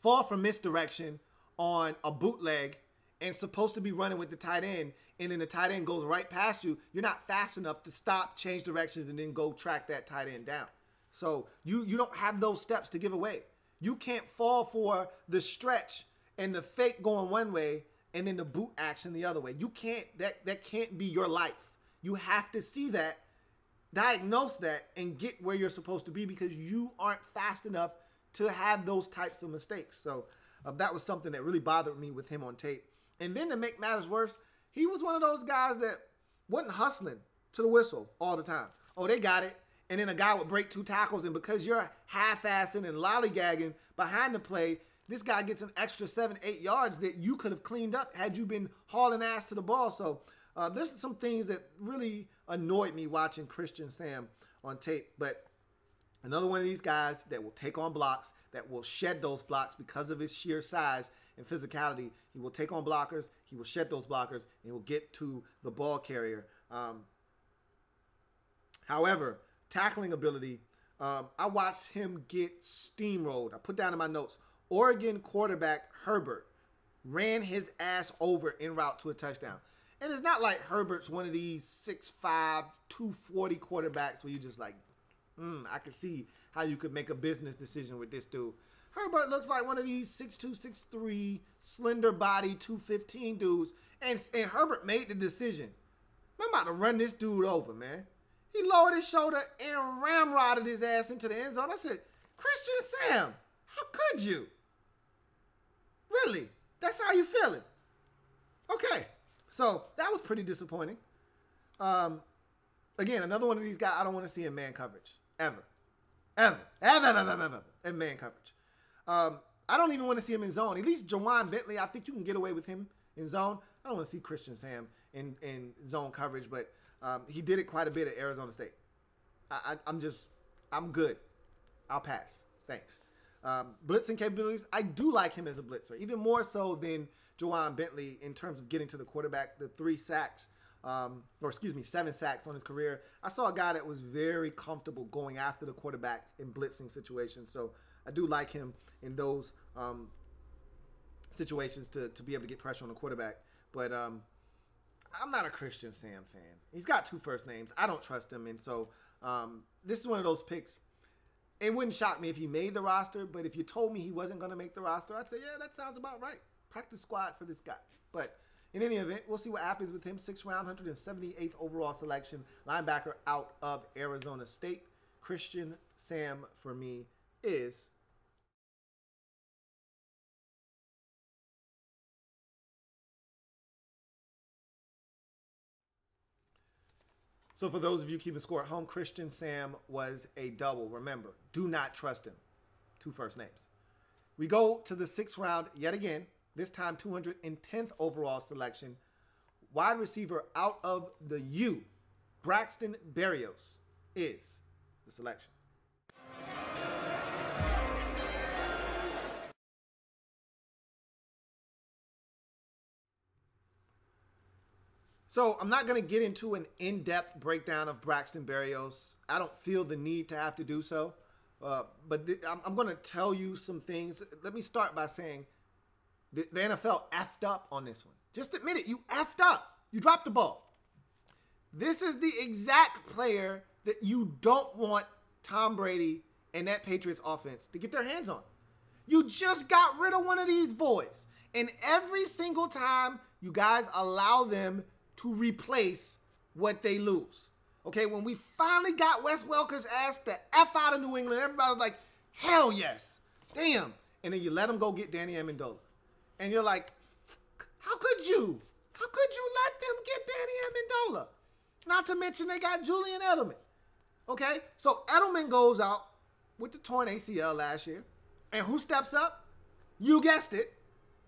fall for misdirection on a bootleg and supposed to be running with the tight end, and then the tight end goes right past you, you're not fast enough to stop, change directions, and then go track that tight end down. So you don't have those steps to give away. You can't fall for the stretch and the fake going one way and then the boot action the other way. You can't, that can't be your life. You have to see that, diagnose that, and get where you're supposed to be, because you aren't fast enough to have those types of mistakes. So that was something that really bothered me with him on tape. And then to make matters worse, he was one of those guys that wasn't hustling to the whistle all the time. Oh, they got it. And then a guy would break 2 tackles, and because you're half-assing and lollygagging behind the play, this guy gets an extra 7-8 yards that you could have cleaned up had you been hauling ass to the ball. So there's some things that really annoyed me watching Christian Sam on tape. But another one of these guys that will take on blocks, that will shed those blocks because of his sheer size and physicality. He will take on blockers, he will shed those blockers, and he will get to the ball carrier. However, tackling ability, I watched him get steamrolled. I put down in my notes, Oregon quarterback Herbert ran his ass over en route to a touchdown. And it's not like Herbert's one of these 6'5", 240 quarterbacks where you just like, I can see how you could make a business decision with this dude. Herbert looks like one of these 6'2", 6'3", slender body, 215 dudes. And Herbert made the decision. I'm about to run this dude over, man. He lowered his shoulder and ramrodded his ass into the end zone. I said, Christian Sam, how could you? Really? That's how you feeling? Okay. So that was pretty disappointing. Again, another one of these guys I don't want to see in man coverage. Ever. In man coverage. I don't even want to see him in zone. At least Juwan Bentley, I think you can get away with him in zone. I don't want to see Christian Sam in zone coverage, but he did it quite a bit at Arizona State. I'm good. I'll pass. Thanks. Blitzing capabilities, I do like him as a blitzer, even more so than Juwan Bentley in terms of getting to the quarterback. The 7 sacks on his career. I saw a guy that was very comfortable going after the quarterback in blitzing situations. So I do like him in those situations to be able to get pressure on the quarterback. But I'm not a Christian Sam fan. He's got 2 first names. I don't trust him. And so this is one of those picks. It wouldn't shock me if he made the roster, but if you told me he wasn't going to make the roster, I'd say, yeah, that sounds about right. Practice squad for this guy. But in any event, we'll see what happens with him. 6th round, 178th overall selection, linebacker out of Arizona State. Christian Sam, for me, is... So for those of you keeping score at home, Christian Sam was a double. Remember, do not trust him. 2 first names. We go to the 6th round yet again. This time 210th overall selection. Wide receiver out of the U, Braxton Berrios, is the selection. So I'm not going to get into an in-depth breakdown of Braxton Berrios. I don't feel the need to have to do so. But I'm going to tell you some things. Let me start by saying the NFL effed up on this one. Just admit it. You effed up. You dropped the ball. This is the exact player that you don't want Tom Brady and that Patriots offense to get their hands on. You just got rid of one of these boys. And every single time you guys allow them to replace what they lose. Okay, when we finally got Wes Welker's ass the F out of New England, everybody was like, hell yes. Damn. And then you let them go get Danny Amendola. And you're like, how could you? How could you let them get Danny Amendola? Not to mention they got Julian Edelman. Okay, so Edelman goes out with the torn ACL last year. And who steps up? You guessed it,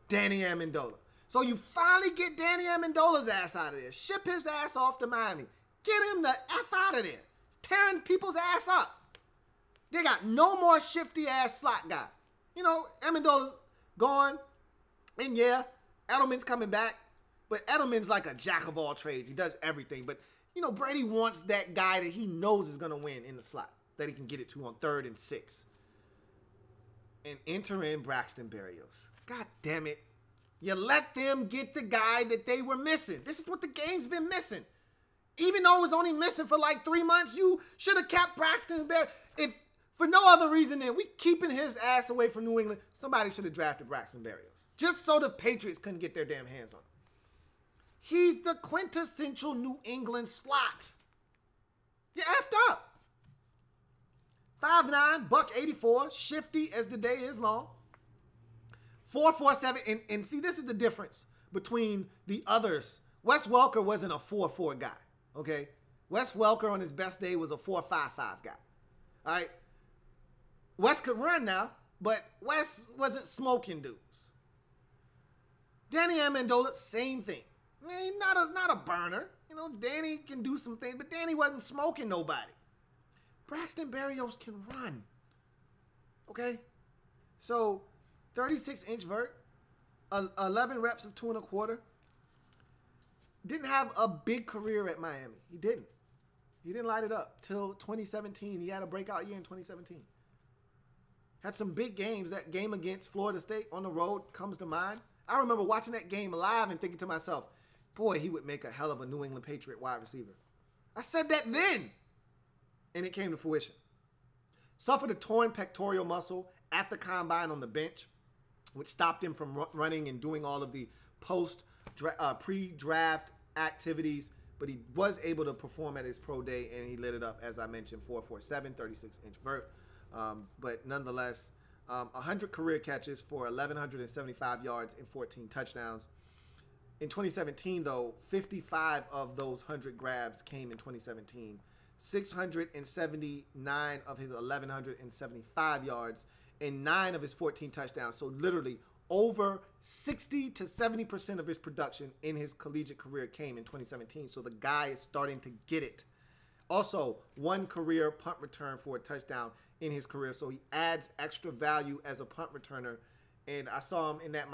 Danny Amendola. So you finally get Danny Amendola's ass out of there. Ship his ass off to Miami. Get him the F out of there. It's tearing people's ass up. They got no more shifty-ass slot guy. You know, Amendola's gone. And yeah, Edelman's coming back. But Edelman's like a jack of all trades. He does everything. But, you know, Brady wants that guy that he knows is going to win in the slot, that he can get it to on 3rd and 6. And enter in Braxton Berrios. God damn it. You let them get the guy that they were missing. This is what the game's been missing. Even though it was only missing for like 3 months, you should have kept Braxton Berrios. If for no other reason than we keeping his ass away from New England, somebody should have drafted Braxton Berrios. Just so the Patriots couldn't get their damn hands on him. He's the quintessential New England slot. You effed up. 5'9", $184, shifty as the day is long. 4.47, and see, this is the difference between the others. Wes Welker wasn't a 4.4 guy, okay? Wes Welker on his best day was a 4.55 guy, all right? Wes could run now, but Wes wasn't smoking dudes. Danny Amendola, same thing. He's not a burner. You know, Danny can do some things, but Danny wasn't smoking nobody. Braxton Berrios can run, okay? So 36-inch vert, 11 reps of 2 1/4. Didn't have a big career at Miami. He didn't. He didn't light it up till 2017. He had a breakout year in 2017. Had some big games. That game against Florida State on the road comes to mind. I remember watching that game live and thinking to myself, boy, he would make a hell of a New England Patriot wide receiver. I said that then, and it came to fruition. Suffered a torn pectoral muscle at the combine on the bench, which stopped him from running and doing all of the pre-draft activities, but he was able to perform at his pro day, and he lit it up, as I mentioned, 4.47, 36-inch vert. But nonetheless, 100 career catches for 1,175 yards and 14 touchdowns. In 2017, though, 55 of those 100 grabs came in 2017. 679 of his 1,175 yards and 9 of his 14 touchdowns. So literally over 60 to 70% of his production in his collegiate career came in 2017. So the guy is starting to get it. Also, 1 career punt return for a touchdown in his career. So he adds extra value as a punt returner. And I saw him in that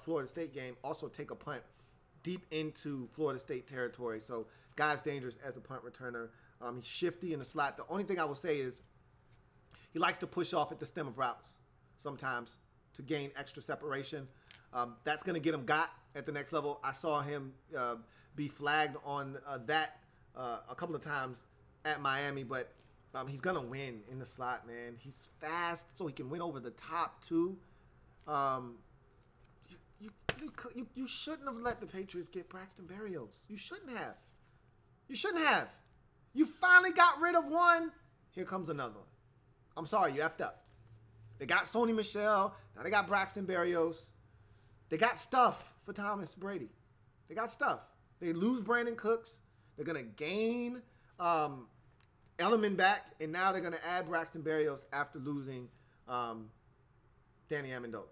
Florida State game also take a punt deep into Florida State territory. So guy's dangerous as a punt returner. He's shifty in the slot. The only thing I will say is he likes to push off at the stem of routes sometimes to gain extra separation. That's going to get him got at the next level. I saw him be flagged on that a couple of times at Miami, but he's going to win in the slot, man. He's fast, so he can win over the top, too. You shouldn't have let the Patriots get Braxton Berrios. You shouldn't have. You shouldn't have. You finally got rid of one. Here comes another one. I'm sorry, you effed up. They got Sony Michel. Now they got Braxton Berrios. They got stuff for Thomas Brady. They got stuff. They lose Brandon Cooks. They're going to gain Element back, and now they're going to add Braxton Berrios after losing Danny Amendola.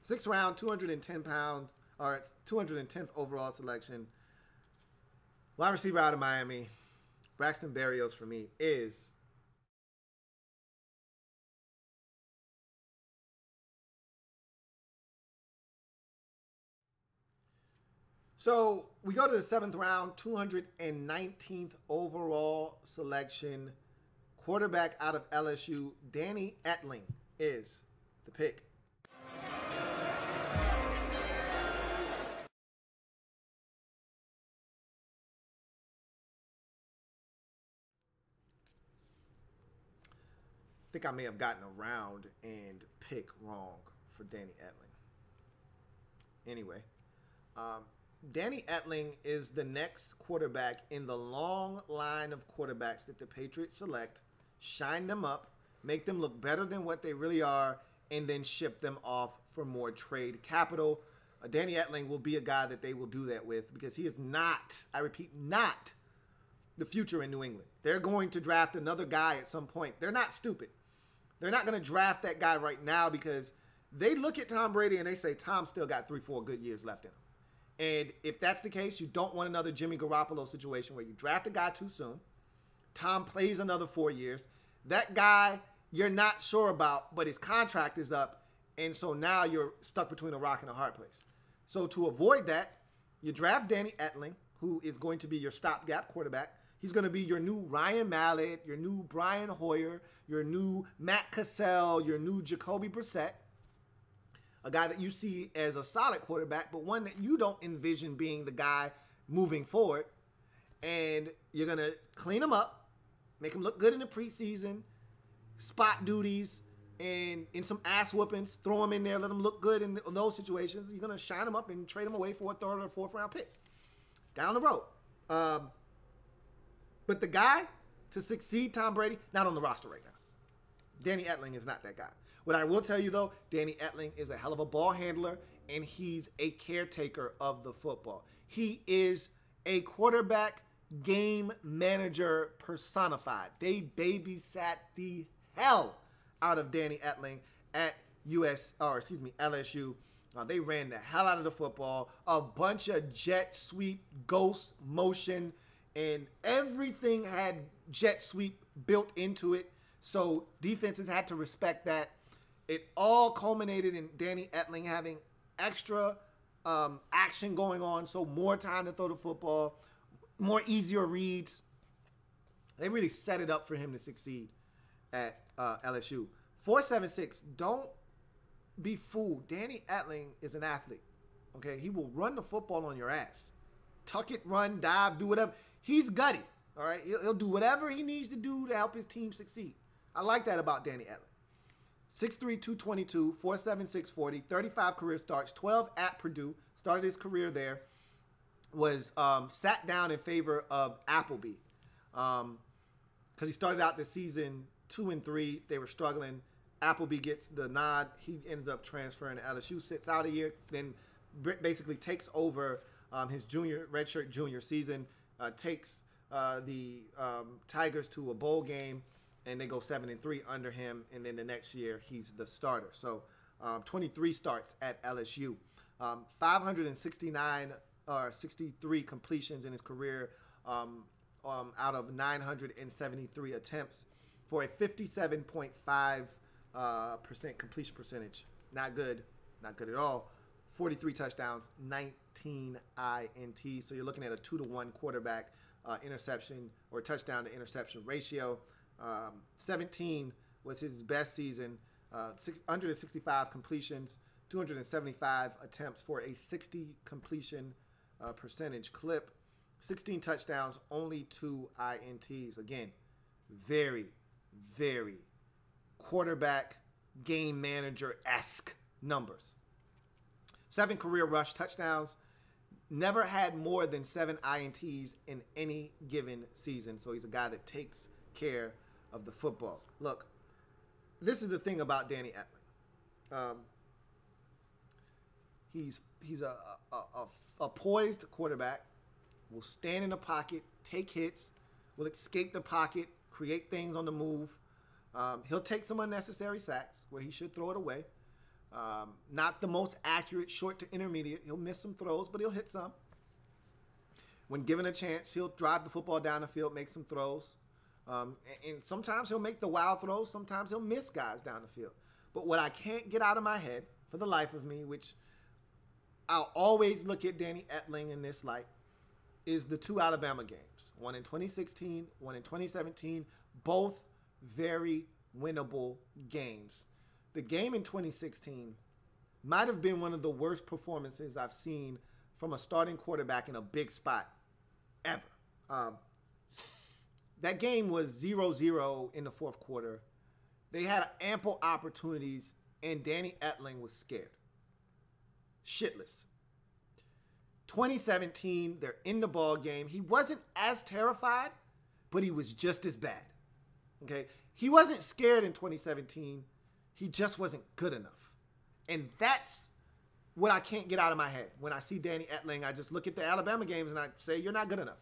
Sixth round, 210 pounds, or it's 210th overall selection. Wide receiver out of Miami, Braxton Berrios for me is so we go to the 7th round, 219th overall selection. Quarterback out of LSU, Danny Etling is the pick. I think I may have gotten around and pick wrong for Danny Etling. Anyway, Danny Etling is the next quarterback in the long line of quarterbacks that the Patriots select, shine them up, make them look better than what they really are, and then ship them off for more trade capital. Danny Etling will be a guy that they will do that with because he is not, I repeat, not the future in New England. They're going to draft another guy at some point. They're not stupid. They're not going to draft that guy right now because they look at Tom Brady and they say, Tom's still got 3-4 good years left in him. And if that's the case, you don't want another Jimmy Garoppolo situation where you draft a guy too soon. Tom plays another 4 years. That guy you're not sure about, but his contract is up. And so now you're stuck between a rock and a hard place. So to avoid that, you draft Danny Etling, who is going to be your stopgap quarterback. He's going to be your new Ryan Mallett, your new Brian Hoyer, your new Matt Cassell, your new Jacoby Brissett. A guy that you see as a solid quarterback, but one that you don't envision being the guy moving forward. And you're going to clean him up, make him look good in the preseason, spot duties, and in some ass whoopings, throw him in there, let him look good in those situations. You're going to shine him up and trade him away for a third or fourth round pick down the road. But the guy to succeed Tom Brady, not on the roster right now. Danny Etling is not that guy. What I will tell you, though, Danny Etling is a hell of a ball handler, and he's a caretaker of the football. He is a quarterback game manager personified. They babysat the hell out of Danny Etling at LSU. They ran the hell out of the football. A bunch of jet sweep, ghost motion, and everything had jet sweep built into it. So defenses had to respect that. It all culminated in Danny Etling having extra action going on, so more time to throw the football, more easier reads. They really set it up for him to succeed at LSU. 476, don't be fooled. Danny Etling is an athlete, okay? He will run the football on your ass. Tuck it, run, dive, do whatever. He's gutty, all right? He'll do whatever he needs to do to help his team succeed. I like that about Danny Etling. 6'3", 222, 4.76 40, 35 career starts, 12 at Purdue, started his career there, was sat down in favor of Appleby because he started out the season 2-3. They were struggling. Appleby gets the nod. He ends up transferring to LSU, sits out a year, then basically takes over his redshirt junior season, takes the Tigers to a bowl game, and they go 7-3 under him, and then the next year he's the starter. So 23 starts at LSU. 569 or 63 completions in his career out of 973 attempts for a 57.5% completion percentage. Not good at all. 43 touchdowns, 19 INTs. So you're looking at a 2-to-1 quarterback interception or touchdown to interception ratio. 17 was his best season. 165 completions, 275 attempts for a 60 completion percentage clip. 16 touchdowns, only 2 INTs. Again, very, very quarterback game manager-esque numbers. 7 career rush touchdowns. Never had more than 7 INTs in any given season. So he's a guy that takes care of the football. Look, this is the thing about Danny Etling. He's a poised quarterback, will stand in the pocket, take hits, will escape the pocket, create things on the move. He'll take some unnecessary sacks where he should throw it away. Not the most accurate short to intermediate. He'll miss some throws, but he'll hit some. When given a chance, he'll drive the football down the field, make some throws. And sometimes he'll make the wild throws. Sometimes he'll miss guys down the field. But what I can't get out of my head for the life of me, which I'll always look at Danny Etling in this light, is the 2 Alabama games. One in 2016, one in 2017. Both very winnable games. The game in 2016 might have been one of the worst performances I've seen from a starting quarterback in a big spot ever. That game was 0-0 in the fourth quarter. They had ample opportunities, and Danny Etling was scared. Shitless. 2017, they're in the ball game. He wasn't as terrified, but he was just as bad. Okay? He wasn't scared in 2017. He just wasn't good enough. And that's what I can't get out of my head. When I see Danny Etling, I just look at the Alabama games and I say, you're not good enough.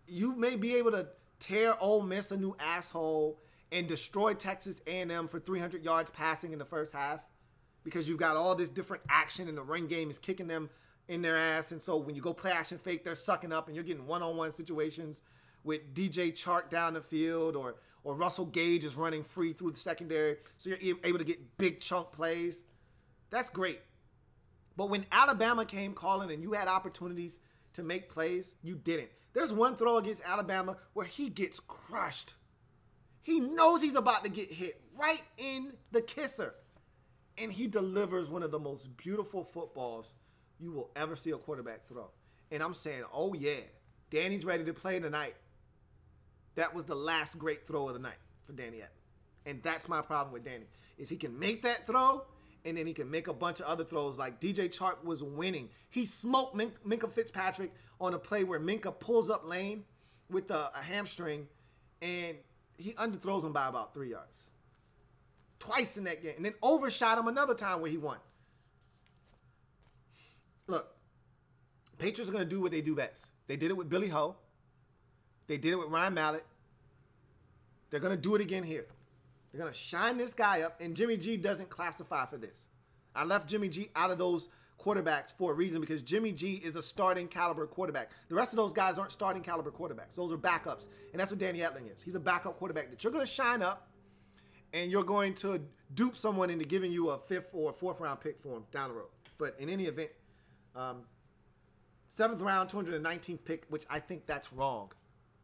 You may be able to tear Ole Miss a new asshole and destroy Texas A&M for 300 yards passing in the first half because you've got all this different action and the run game is kicking them in their ass. And so when you go play action fake, they're sucking up and you're getting one-on-one situations with DJ Chark down the field or Russell Gage is running free through the secondary. So you're able to get big chunk plays. That's great. But when Alabama came calling and you had opportunities to make plays, you didn't. There's one throw against Alabama where he gets crushed. He knows he's about to get hit right in the kisser. And he delivers one of the most beautiful footballs you will ever see a quarterback throw. And I'm saying, oh yeah, Danny's ready to play tonight. That was the last great throw of the night for Danny Etling. And that's my problem with Danny, is he can make that throw, and then he can make a bunch of other throws. Like DJ Chark was winning. He smoked Minka Fitzpatrick on a play where Minka pulls up lane with a hamstring, and he underthrows him by about 3 yards. Twice in that game. And then overshot him another time where he won. Look, Patriots are going to do what they do best. They did it with Billy Ho. They did it with Ryan Mallett. They're going to do it again here. They're going to shine this guy up, and Jimmy G doesn't classify for this. I left Jimmy G out of those quarterbacks for a reason, because Jimmy G is a starting caliber quarterback. The rest of those guys aren't starting caliber quarterbacks. Those are backups, and that's what Danny Etling is. He's a backup quarterback that you're going to shine up, and you're going to dupe someone into giving you a 5th or 4th round pick for him down the road. But in any event, 7th round, 219th pick, which I think that's wrong.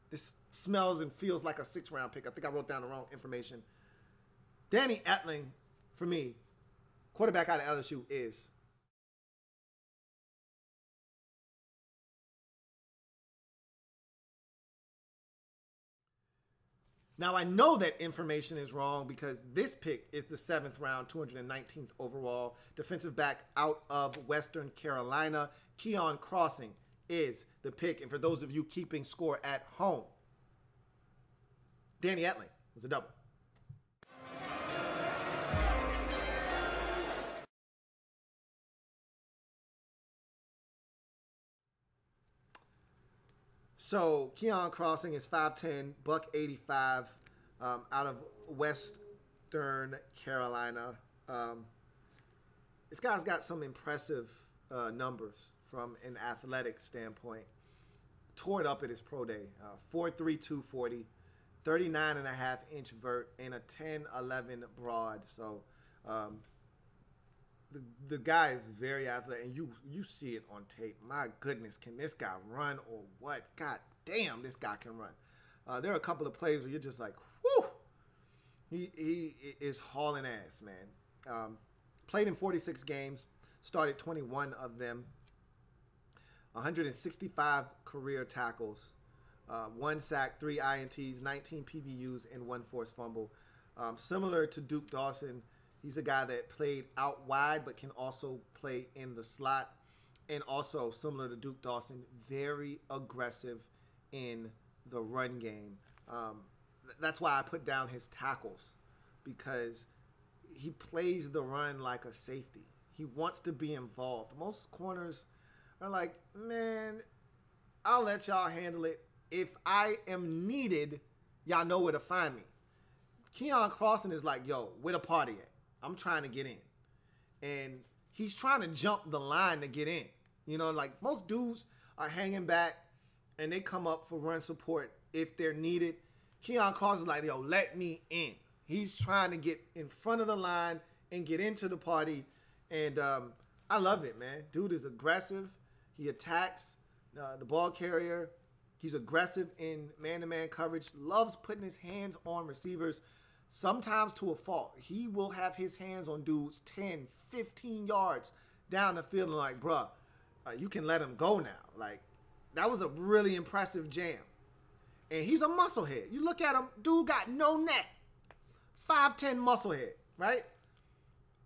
This smells and feels like a 6th round pick. I think I wrote down the wrong information. Danny Etling, for me, quarterback out of LSU, is now, I know that information is wrong because this pick is the 7th round, 219th overall. Defensive back out of Western Carolina. Keion Crossen is the pick. And for those of you keeping score at home, Danny Etling was a double. So Keion Crossen is 5'10", $185, out of Western Carolina. This guy's got some impressive numbers from an athletic standpoint. Tore it up at his pro day. 4'3", 240, 39.5-inch vert, and a 10-11 broad. So the guy is very athletic, and you see it on tape. My goodness, can this guy run or what? God damn, this guy can run. There are a couple of plays where you're just like, whew. He is hauling ass, man. Played in 46 games, started 21 of them. 165 career tackles, 1 sack, 3 INTs, 19 PBUs, and 1 forced fumble. Similar to Duke Dawson, he's a guy that played out wide but can also play in the slot. And also, similar to Duke Dawson, very aggressive in the run game. That's why I put down his tackles, because he plays the run like a safety. He wants to be involved. Most corners are like, man, I'll let y'all handle it. If I am needed, y'all know where to find me. Keion Crossen is like, yo, where the party at? I'm trying to get in. And he's trying to jump the line to get in. You know, like most dudes are hanging back and they come up for run support if they're needed. Keion Crossen is like, yo, let me in. He's trying to get in front of the line and get into the party. And I love it, man. Dude is aggressive. He attacks the ball carrier. He's aggressive in man-to-man coverage. Loves putting his hands on receivers, sometimes to a fault. He will have his hands on dudes 10, 15 yards down the field and like, bruh, you can let him go now. Like, that was a really impressive jam. And he's a musclehead. You look at him, dude got no neck. 5'10" musclehead, right?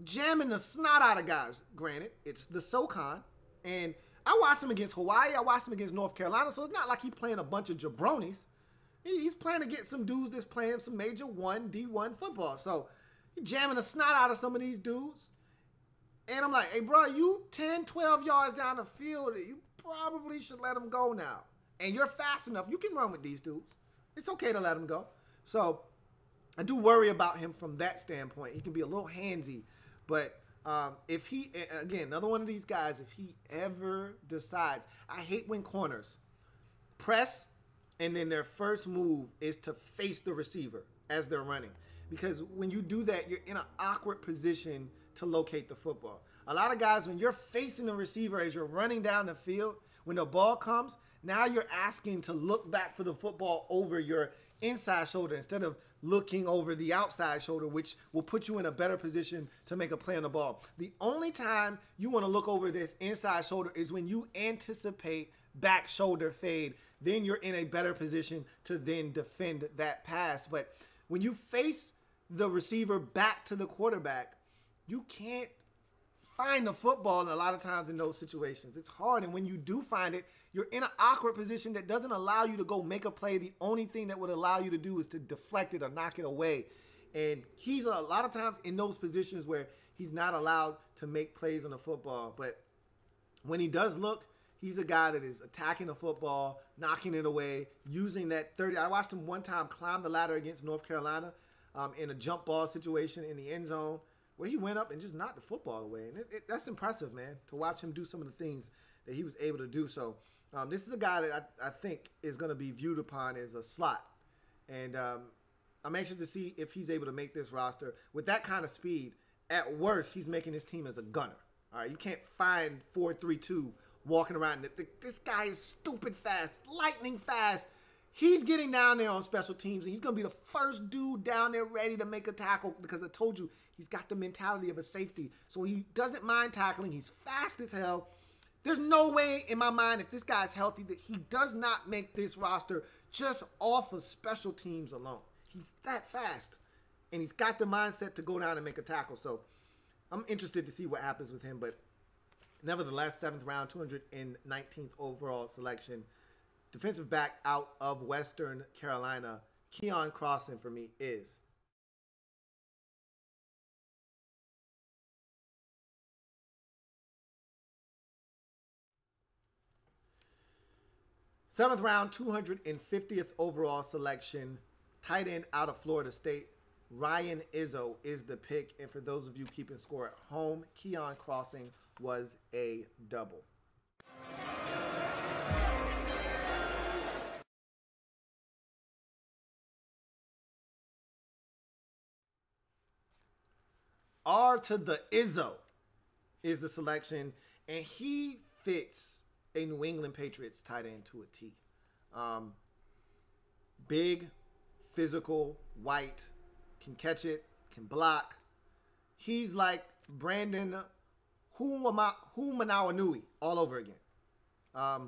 Jamming the snot out of guys. Granted, it's the SoCon. And I watched him against Hawaii. I watched him against North Carolina. So it's not like he's playing a bunch of jabronis. He's playing to get some dudes that's playing some major D1 football. So he's jamming the snot out of some of these dudes. And I'm like, hey, bro, you 10, 12 yards down the field. You probably should let him go now. And you're fast enough. You can run with these dudes. It's okay to let him go. So I do worry about him from that standpoint. He can be a little handsy. But if he, again, another one of these guys, if he ever decides, I hate when corners press and then their first move is to face the receiver as they're running. Because when you do that, you're in an awkward position to locate the football. A lot of guys, when you're facing the receiver as you're running down the field, when the ball comes, Now you're asking to look back for the football over your inside shoulder instead of looking over the outside shoulder, which will put you in a better position to make a play on the ball. The only time you want to look over this inside shoulder is when you anticipate back shoulder fade. Then you're in a better position to then defend that pass. But when you face the receiver back to the quarterback, you can't find the football a lot of times in those situations. It's hard, and when you do find it, you're in an awkward position that doesn't allow you to go make a play. The only thing that would allow you to do is to deflect it or knock it away. And he's a lot of times in those positions where he's not allowed to make plays on the football. But when he does look, he's a guy that is attacking the football, knocking it away, using that 30. I watched him one time climb the ladder against North Carolina in a jump ball situation in the end zone, where he went up and just knocked the football away. And that's impressive, man, to watch him do some of the things that he was able to do. So this is a guy that I think is going to be viewed upon as a slot. And I'm anxious to see if he's able to make this roster. With that kind of speed, at worst, he's making his team as a gunner. All right, you can't find 4.32 walking around. This guy is stupid fast, lightning fast. He's getting down there on special teams, and he's going to be the first dude down there ready to make a tackle because I told you, he's got the mentality of a safety. So he doesn't mind tackling. He's fast as hell. There's no way in my mind, if this guy's healthy, that he does not make this roster just off of special teams alone. He's that fast, and he's got the mindset to go down and make a tackle. So I'm interested to see what happens with him. But nevertheless, 7th round, 219th overall selection. Defensive back out of Western Carolina, Keion Crossen for me is. Seventh round, 250th overall selection, tight end out of Florida State, Ryan Izzo is the pick. And for those of you keeping score at home, Keion Crossen was a double. R to the Izzo is the selection, and he fits a New England Patriots tight end to a T. Big, physical, white, can catch it, can block. He's like Brandon Humanawanui all over again. A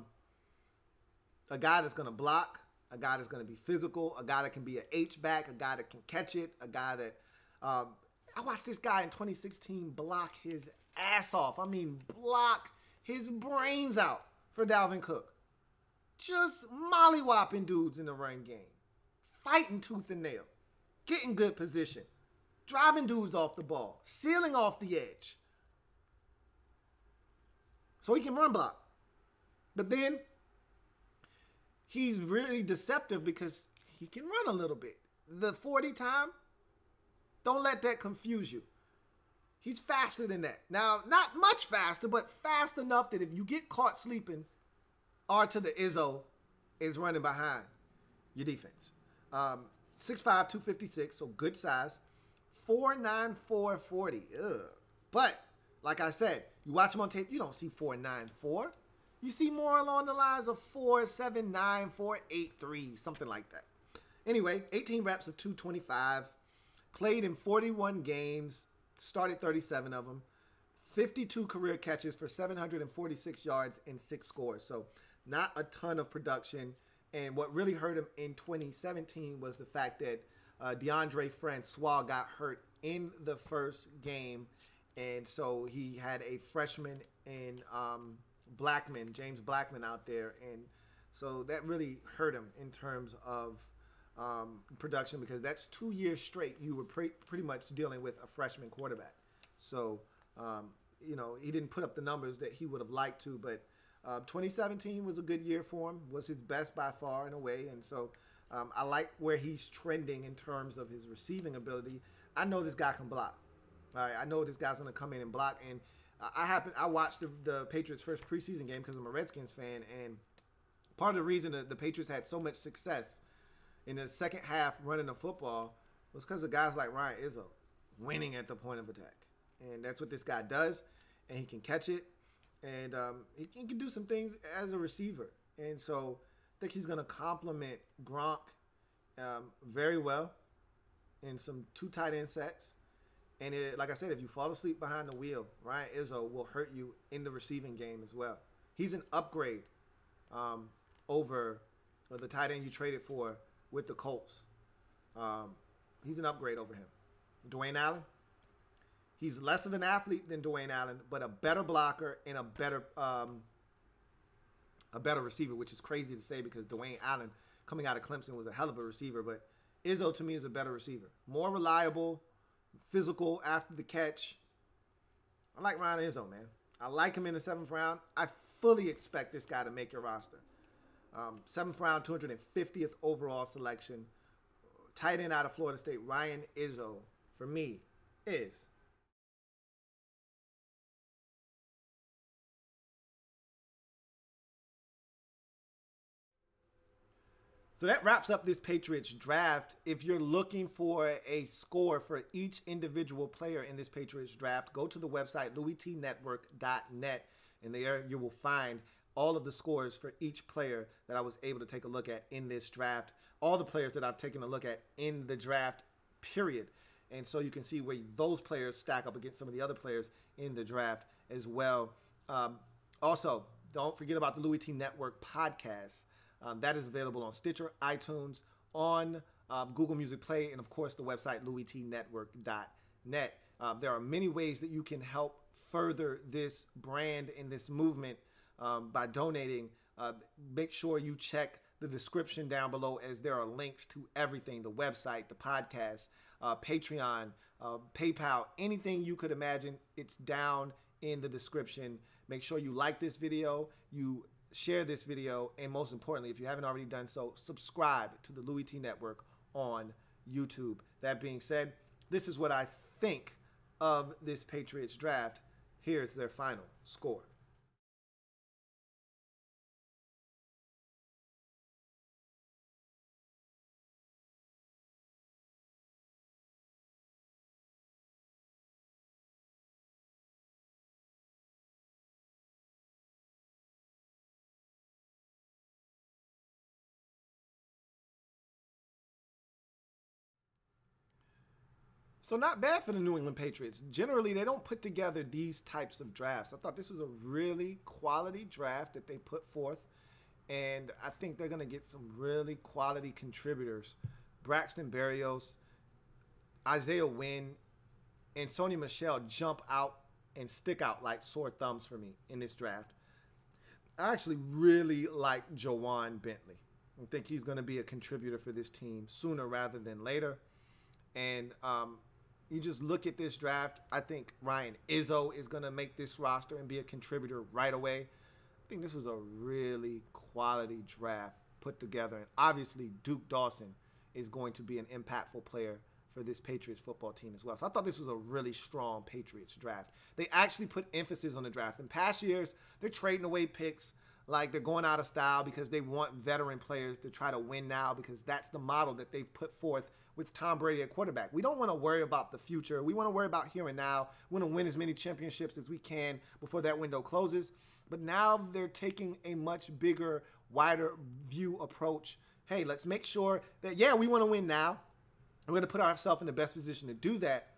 guy that's going to block, a guy that's going to be physical, a guy that can be an H-back, a guy that can catch it, a guy that... I watched this guy in 2016 block his ass off. I mean, block his brains out for Dalvin Cook. Just mollywopping dudes in the run game. Fighting tooth and nail. Getting good position. Driving dudes off the ball. Sealing off the edge. So he can run block. But then, he's really deceptive because he can run a little bit. The 40 time, don't let that confuse you. He's faster than that. Now, not much faster, but fast enough that if you get caught sleeping, R to the Izzo is running behind your defense. 6'5", 256, so good size. 4'9", 440. Ugh. But, like I said, you watch him on tape, you don't see 4'9", You see more along the lines of 4'7", 9", 4'8", something like that. Anyway, 18 reps of 225. Played in 41 games, started 37 of them, 52 career catches for 746 yards and 6 scores. So not a ton of production. And what really hurt him in 2017 was the fact that DeAndre Francois got hurt in the first game. And so he had a freshman in James Blackman out there. And so that really hurt him in terms of production, because that's 2 years straight you were pretty much dealing with a freshman quarterback. So, he didn't put up the numbers that he would have liked to, but 2017 was a good year for him, was his best by far in a way. And so I like where he's trending in terms of his receiving ability. I know this guy can block. All right, I know this guy's going to come in and block. And I watched the Patriots' first preseason game because I'm a Redskins fan, and part of the reason that the Patriots had so much success in the second half running the football was because of guys like Ryan Izzo winning at the point of attack. And that's what this guy does, and he can catch it, and he can do some things as a receiver. And so I think he's going to complement Gronk very well in some 2 tight end sets. And like I said, if you fall asleep behind the wheel, Ryan Izzo will hurt you in the receiving game as well. He's an upgrade over the tight end you traded for with the Colts. He's an upgrade over him. Dwayne Allen, he's less of an athlete than Dwayne Allen, but a better blocker and a better receiver, which is crazy to say because Dwayne Allen coming out of Clemson was a hell of a receiver, but Izzo to me is a better receiver. More reliable, physical after the catch. I like Ryan Izzo, man. I like him in the 7th round. I fully expect this guy to make your roster. 7th round, 250th overall selection. Tight end out of Florida State, Ryan Izzo, for me, is so that wraps up this Patriots draft. If you're looking for a score for each individual player in this Patriots draft, go to the website LouieTeeNetwork.net, and there you will find all of the scores for each player that I was able to take a look at in this draft, all the players that I've taken a look at in the draft, period. And so you can see where those players stack up against some of the other players in the draft as well. Also, don't forget about the Louie Tee Network podcast. That is available on Stitcher, iTunes, on Google Music Play, and of course the website LouieTeeNetwork.net. There are many ways that you can help further this brand and this movement by donating. Make sure you check the description down below, as there are links to everything: the website, the podcast, Patreon, PayPal, anything you could imagine. It's down in the description. Make sure you like this video, you share this video, and most importantly, if you haven't already done so, subscribe to the Louie Tee Network on YouTube. That being said, this is what I think of this Patriots draft. Here's their final score. So not bad for the New England Patriots. Generally, they don't put together these types of drafts. I thought this was a really quality draft that they put forth, and I think they're going to get some really quality contributors. Braxton Berrios, Isaiah Wynn, and Sony Michel jump out and stick out like sore thumbs for me in this draft. I actually really like Juwan Bentley. I think he's going to be a contributor for this team sooner rather than later. And you just look at this draft, I think Ryan Izzo is going to make this roster and be a contributor right away. I think this was a really quality draft put together. And obviously, Duke Dawson is going to be an impactful player for this Patriots football team as well. So I thought this was a really strong Patriots draft. They actually put emphasis on the draft. In past years, they're trading away picks like they're going out of style because they want veteran players to try to win now, because that's the model that they've put forth with Tom Brady at quarterback. We don't want to worry about the future. We want to worry about here and now. We want to win as many championships as we can before that window closes. But now they're taking a much bigger, wider view approach. Hey, let's make sure that, yeah, we want to win now. We're going to put ourselves in the best position to do that.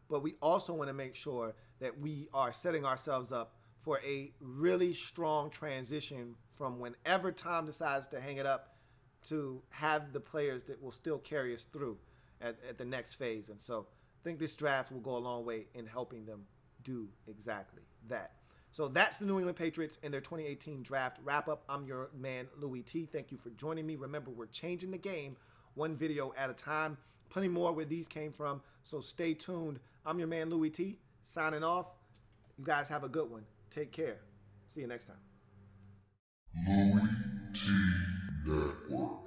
But we also want to make sure that we are setting ourselves up for a really strong transition from whenever Tom decides to hang it up to have the players that will still carry us through at the next phase. And so I think this draft will go a long way in helping them do exactly that. So that's the New England Patriots and their 2018 draft wrap-up. I'm your man, Louie Tee. Thank you for joining me. Remember, we're changing the game one video at a time. Plenty more where these came from, so stay tuned. I'm your man, Louie Tee, signing off. You guys have a good one. Take care. See you next time. Louie Tee Network.